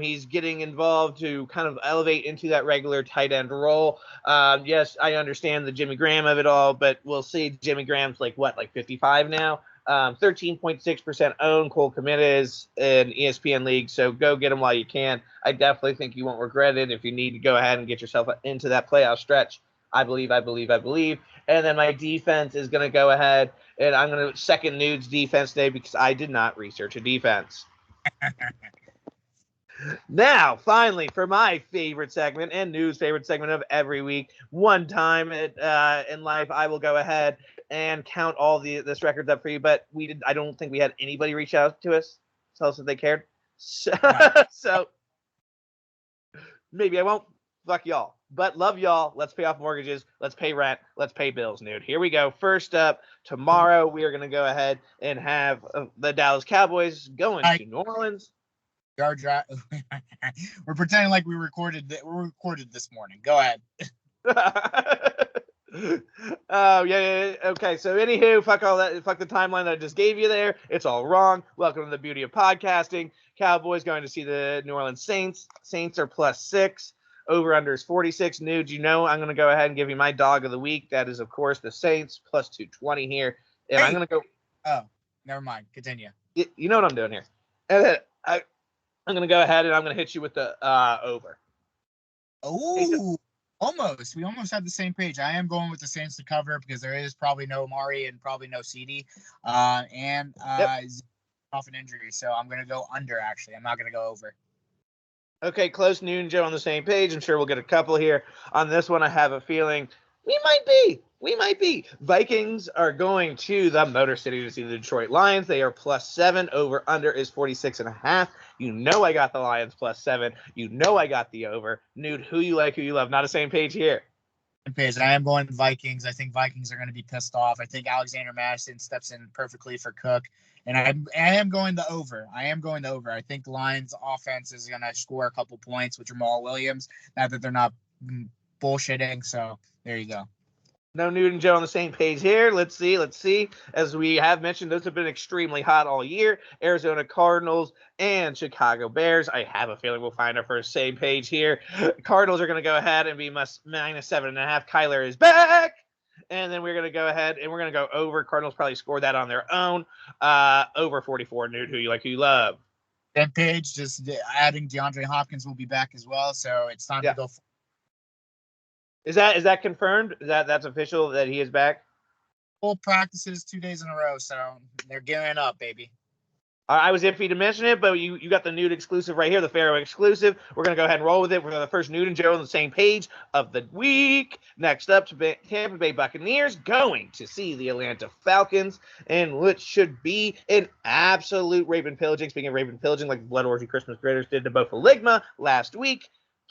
He's getting involved to kind of elevate into that regular tight end role. Yes, I understand the Jimmy Graham of it all, but we'll see. Jimmy Graham's like 55 now? 13.6% owned. Cole Kmet is an ESPN league, so go get him while you can. I definitely think you won't regret it if you need to go ahead and get yourself into that playoff stretch. I believe. And then my defense is going to go ahead, and I'm going to second Nude's defense today because I did not research a defense. Now, finally, for my favorite segment and Nude's favorite segment of every week, one time in life, I will go ahead and count all this records up for you. But I don't think we had anybody reach out to us, tell us that they cared. So maybe I won't. Fuck y'all. But love y'all. Let's pay off mortgages. Let's pay rent. Let's pay bills, Nude. Here we go. First up, tomorrow we are going to go ahead and have the Dallas Cowboys going to New Orleans. We're pretending like we recorded this morning. Go ahead. Oh yeah. Okay. So anywho, fuck all that. Fuck the timeline that I just gave you there. It's all wrong. Welcome to the beauty of podcasting. Cowboys going to see the New Orleans Saints. Saints are +6. Over under is 46. Nude, I'm going to go ahead and give you my dog of the week. That is, of course, the Saints +220 here. And I'm going to go. Oh, never mind. Continue. You know what I'm doing here. And then I'm going to go ahead and I'm going to hit you with the over. Oh, almost. We almost had the same page. I am going with the Saints to cover because there is probably no Amari and probably no CD. Off an injury. So I'm going to go under, actually. I'm not going to go over. Okay, close. Nude and Joe on the same page. I'm sure we'll get a couple here. On this one, I have a feeling we might be. Vikings are going to the Motor City to see the Detroit Lions. They are +7. Over under is 46.5. You know I got the Lions +7. You know I got the over. Nude, who you like, who you love. Not a same page here. Page. I am going Vikings. I think Vikings are going to be pissed off. I think Alexander Madison steps in perfectly for Cook. And I am going the over. I think the Lions offense is going to score a couple points with Jamal Williams. Not that they're not bullshitting. So there you go. No Nude and Joe on the same page here. Let's see. As we have mentioned, those have been extremely hot all year. Arizona Cardinals and Chicago Bears. I have a feeling we'll find our first same page here. Cardinals are going to go ahead and be -7.5. Kyler is back. And then we're going to go ahead and we're going to go over. Cardinals probably scored that on their own. Over 44. Nude, who you like, who you love. Same page, just adding DeAndre Hopkins will be back as well. So it's time to go. Is that confirmed? That's official that he is back? Full practices 2 days in a row, so they're gearing up, baby. I was iffy to mention it, but you got the Nude exclusive right here, the Pharaoh exclusive. We're going to go ahead and roll with it. We're the first Nude and Joe on the same page of the week. Next up, Tampa Bay Buccaneers going to see the Atlanta Falcons, and what should be an absolute rape and pillaging. Speaking of rape and pillaging, like the Blood Orgy Christmas Graders did to Bofaligma last week.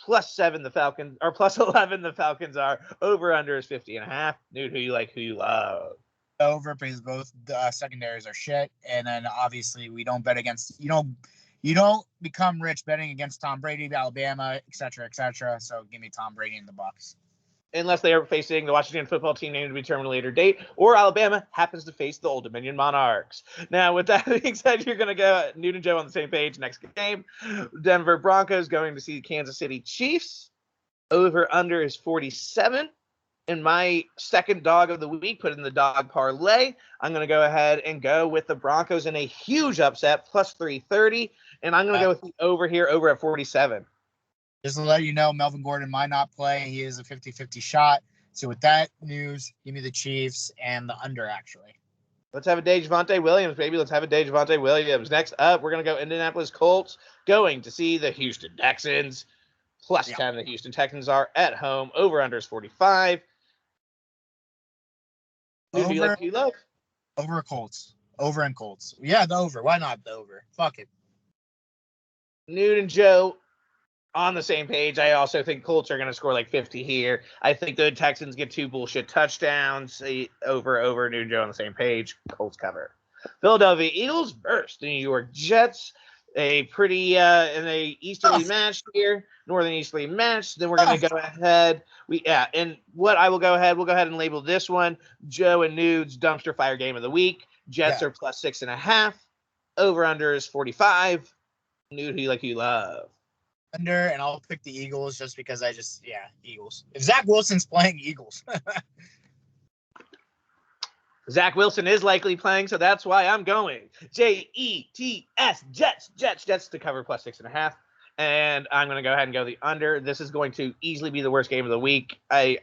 +7 the Falcons, or +11 the Falcons are. Over under is 50.5. Nude, who you like, who you love. Over because both secondaries are shit, and then obviously we don't bet against you don't become rich betting against Tom Brady, Alabama, etc. So give me Tom Brady and the Bucs. Unless they are facing the Washington football team named to be determined later date, or Alabama happens to face the Old Dominion Monarchs. Now, with that being said, you're going to go Nude and Joe on the same page. Next game, Denver Broncos going to see Kansas City Chiefs. Over under is 47. In my second dog of the week, put in the dog parlay, I'm going to go ahead and go with the Broncos in a huge upset, +330. And I'm going to go with the over here, over at 47. Just to let you know, Melvin Gordon might not play. He is a 50-50 shot. So with that news, give me the Chiefs and the under, actually. Let's have a day Javonte Williams, baby. Let's have a day Javonte Williams. Next up, we're going to go Indianapolis Colts going to see the Houston Texans. +10 the Houston Texans are at home. Over under is 45. Who do you like, who you love? Over Colts. Over and Colts. Yeah, the over. Why not the over? Fuck it. Nude and Joe, on the same page. I also think Colts are going to score like 50 here. I think the Texans get 2 bullshit touchdowns. Over, New Joe on the same page. Colts cover. Philadelphia Eagles versus the New York Jets. A pretty in a easterly match here, northern easterly match. Then we're going to go ahead. And what I will go ahead, we'll go ahead and label this one Joe and Nude's dumpster fire game of the week. Jets are plus 6.5. Over under is 45. Nude, who you like, who you love. Under, and I'll pick the Eagles just because Eagles. If Zach Wilson's playing, Eagles. Zach Wilson is likely playing, so that's why I'm going Jets, Jets to cover plus 6.5. And I'm going to go ahead and go the under. This is going to easily be the worst game of the week. I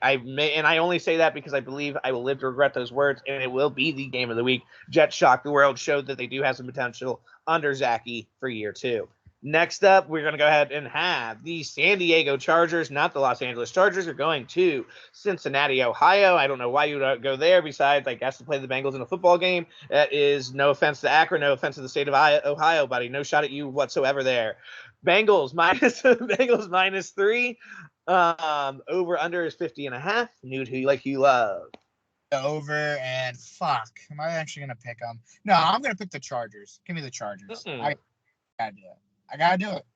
only say that because I believe I will live to regret those words, and it will be the game of the week. Jets shocked the world, showed that they do have some potential under Zachy for year 2. Next up, we're going to go ahead and have the San Diego Chargers, not the Los Angeles Chargers, are going to Cincinnati, Ohio. I don't know why you would go there besides, I guess, to play the Bengals in a football game. That is no offense to Akron, no offense to the state of Ohio, buddy. No shot at you whatsoever there. Bengals minus 3. Over under is 50.5. Nude, who you love. The over, and fuck. Am I actually going to pick them? No, I'm going to pick the Chargers. Give me the Chargers. I gotta do it. I gotta do it.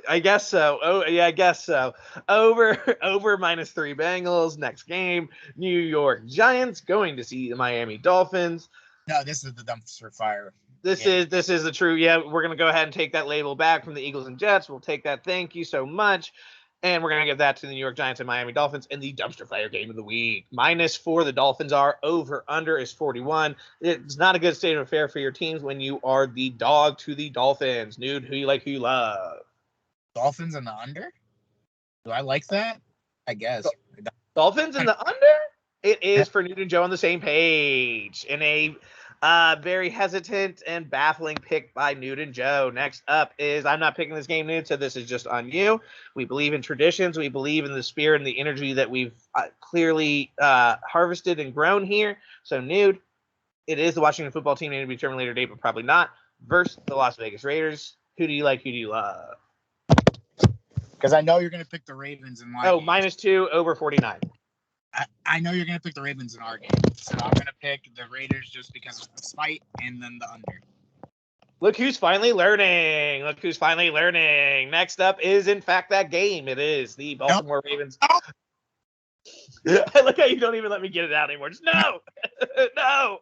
I guess so. Oh, yeah, I guess so. Over minus 3 Bengals. Next game, New York Giants going to see the Miami Dolphins. No, this is the dumpster fire. This is the true. Yeah, we're gonna go ahead and take that label back from the Eagles and Jets. We'll take that. Thank you so much. And we're going to give that to the New York Giants and Miami Dolphins in the dumpster fire game of the week. Minus 4, the Dolphins are. Over, under is 41. It's not a good state of affair for your teams when you are the dog to the Dolphins. Nude, who you like, who you love. Dolphins in the under? Do I like that? I guess. Dolphins in the under? It is for Nude and Joe on the same page. In a very hesitant and baffling pick by Nude and Joe. Next up is, I'm not picking this game, Nude, so this is just on you. We believe in traditions. We believe in the spirit and the energy that we've clearly harvested and grown here. So, Nude, it is the Washington football team, to be determined later date, but probably not, versus the Las Vegas Raiders. Who do you like? Who do you love? Because I know you're going to pick the Ravens in my game. Minus 2, over 49. I know you're going to pick the Ravens in our game, so I'm going to pick the Raiders just because of the spite, and then the under. Look who's finally learning. Next up is, in fact, that game. It is the Baltimore Ravens. I look how you don't even let me get it out anymore. Just no. No.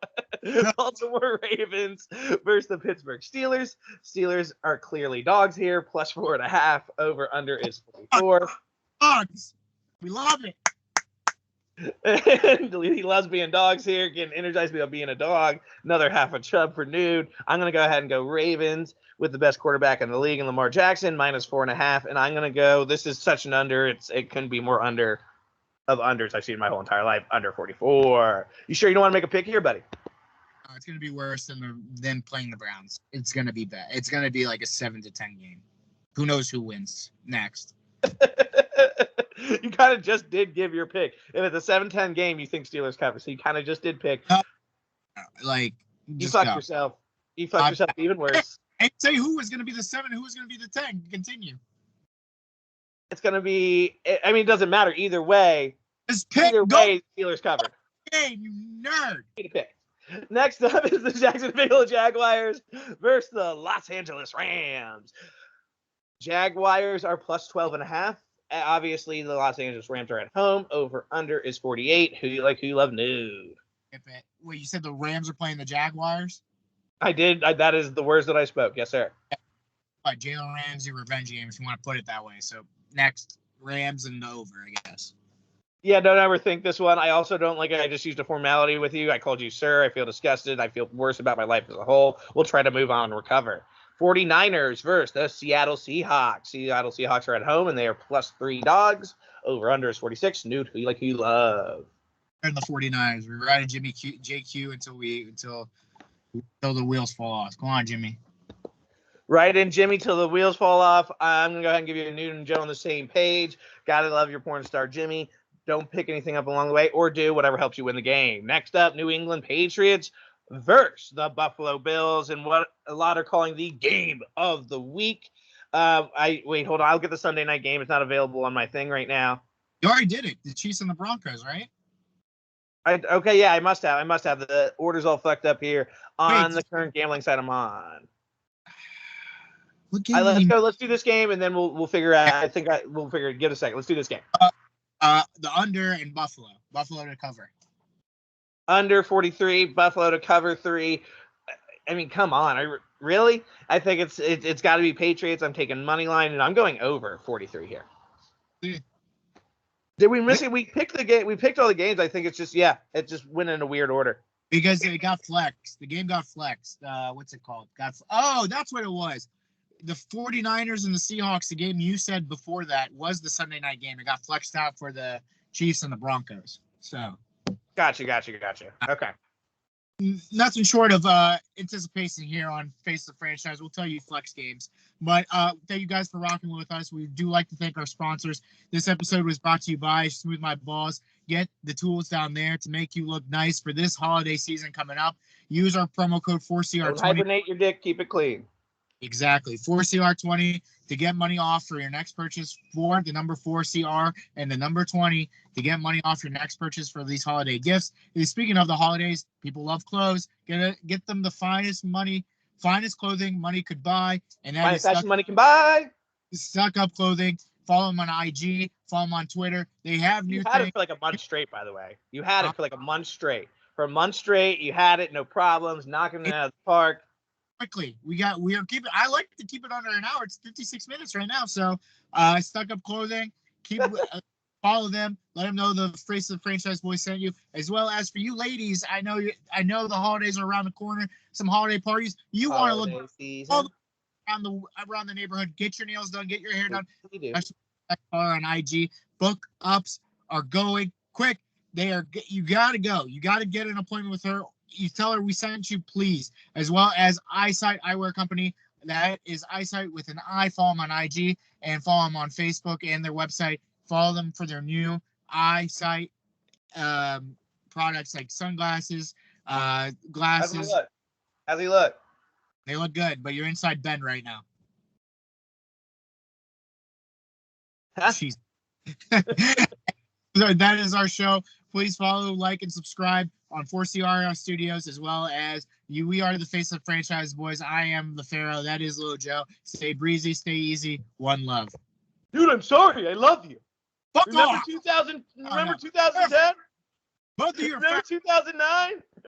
Baltimore Ravens versus the Pittsburgh Steelers. Steelers are clearly dogs here. Plus 4.5. Over under is 44. Dogs. We love it. He loves being dogs here, getting energized about being a dog. Another half a chub for Nude. I'm going to go ahead and go Ravens with the best quarterback in the league, and Lamar Jackson, minus 4.5. And I'm going to go, this is such an under, it couldn't be more under of unders I've seen my whole entire life, under 44. You sure you don't want to make a pick here, buddy? It's going to be worse than playing the Browns. It's going to be bad. It's going to be like a 7-10 game. Who knows who wins next? You kind of just did give your pick. If it's a 7-10 game, you think Steelers cover. So you kind of just did pick. You fucked yourself. You fucked yourself even worse. I tell you who was going to be the 7, who was going to be the 10. Continue. It's going to be, I mean, it doesn't matter either way. Just pick. Either way, Steelers cover. Hey, you nerd. Need a pick. Next up is the Jacksonville Jaguars versus the Los Angeles Rams. Jaguars are plus 12.5. Obviously, the Los Angeles Rams are at home. Over under is 48. Who you like? Who you love? Nude. Wait, you said the Rams are playing the Jaguars? I did. That is the words that I spoke. Yes, sir. Jalen Ramsey revenge game, if you want to put it that way. So next, Rams and the over, I guess. Yeah, don't ever think this one. I also don't like it. I just used a formality with you. I called you sir. I feel disgusted. I feel worse about my life as a whole. We'll try to move on and recover. 49ers versus the Seattle Seahawks. Seattle Seahawks are at home, and they are plus 3 dogs. Over under is 46. Nude, who you like, who you love? And the 49ers. We're riding JQ until the wheels fall off. Come on, Jimmy. Right in, Jimmy, till the wheels fall off. I'm going to go ahead and give you a Nude and Joe on the same page. Gotta love your porn star, Jimmy. Don't pick anything up along the way, or do whatever helps you win the game. Next up, New England Patriots versus the Buffalo Bills, and what a lot are calling the game of the week. Hold on. I'll get the Sunday night game. It's not available on my thing right now. You already did it. The Chiefs and the Broncos, right? Okay, yeah, I must have. The order's all fucked up here on Wait, the current gambling site I'm on. what game did Let's he? go. Let's do this game, and then we'll figure out. We'll figure. Give it a second. Let's do this game. The under in Buffalo. Buffalo to cover. Under 43. Buffalo to cover 3. I mean, come on. Really? I think it's got to be Patriots. I'm taking money line, and I'm going over 43 here. Did we miss it? We picked the game. We picked all the games. I think it's just it just went in a weird order. Because it got flexed. The game got flexed. What's it called? Oh, that's what it was. The 49ers and the Seahawks, the game you said before that was the Sunday night game. It got flexed out for the Chiefs and the Broncos. So. Gotcha. Okay. Nothing short of anticipation here on Face the Franchise. We'll tell you flex games. But thank you guys for rocking with us. We do like to thank our sponsors. This episode was brought to you by Smooth My Balls. Get the tools down there to make you look nice for this holiday season coming up. Use our promo code 4CR20. Don't hibernate your dick. Keep it clean. Exactly. 4CR20 to get money off for your next purchase for the number 4CR and the number 20 to get money off your next purchase for these holiday gifts. And speaking of the holidays, people love clothes. Get them the finest clothing money could buy. And that finest fashion money can buy. Stuck Up Clothing. Follow them on IG. Follow them on Twitter. They have new things. You had it for like a month straight, by the way. You had it for like a month straight. For a month straight, you had it, no problems, knocking it out of the park. Quickly, we are keeping. I like to keep it under an hour. It's 56 minutes right now. So, Stuck Up Clothing. Keep follow them. Let them know the Face of the Franchise Boys sent you. As well as for you ladies, I know the holidays are around the corner. Some holiday parties. You want to look all around the neighborhood. Get your nails done. Get your hair done. On IG. Book ups are going quick. You gotta go. You gotta get an appointment with her. You tell her we sent you, please. As well as Eyesight Eyewear Company. That is Eyesight with an I. Follow them on IG and follow them on Facebook and their website. Follow them for their new eyesight products like sunglasses, glasses. How's he look? They look good, but you're inside Ben right now. Jeez. So that is our show. Please follow, like, and subscribe on 4CR Studios, as well as you. We are the Face of Franchise Boys. I am the Pharaoh. That is Lil Joe. Stay breezy, stay easy. One love. Dude, I'm sorry. I love you. Fuck remember off. 2000? Remember 2010? Both of your remember 2009?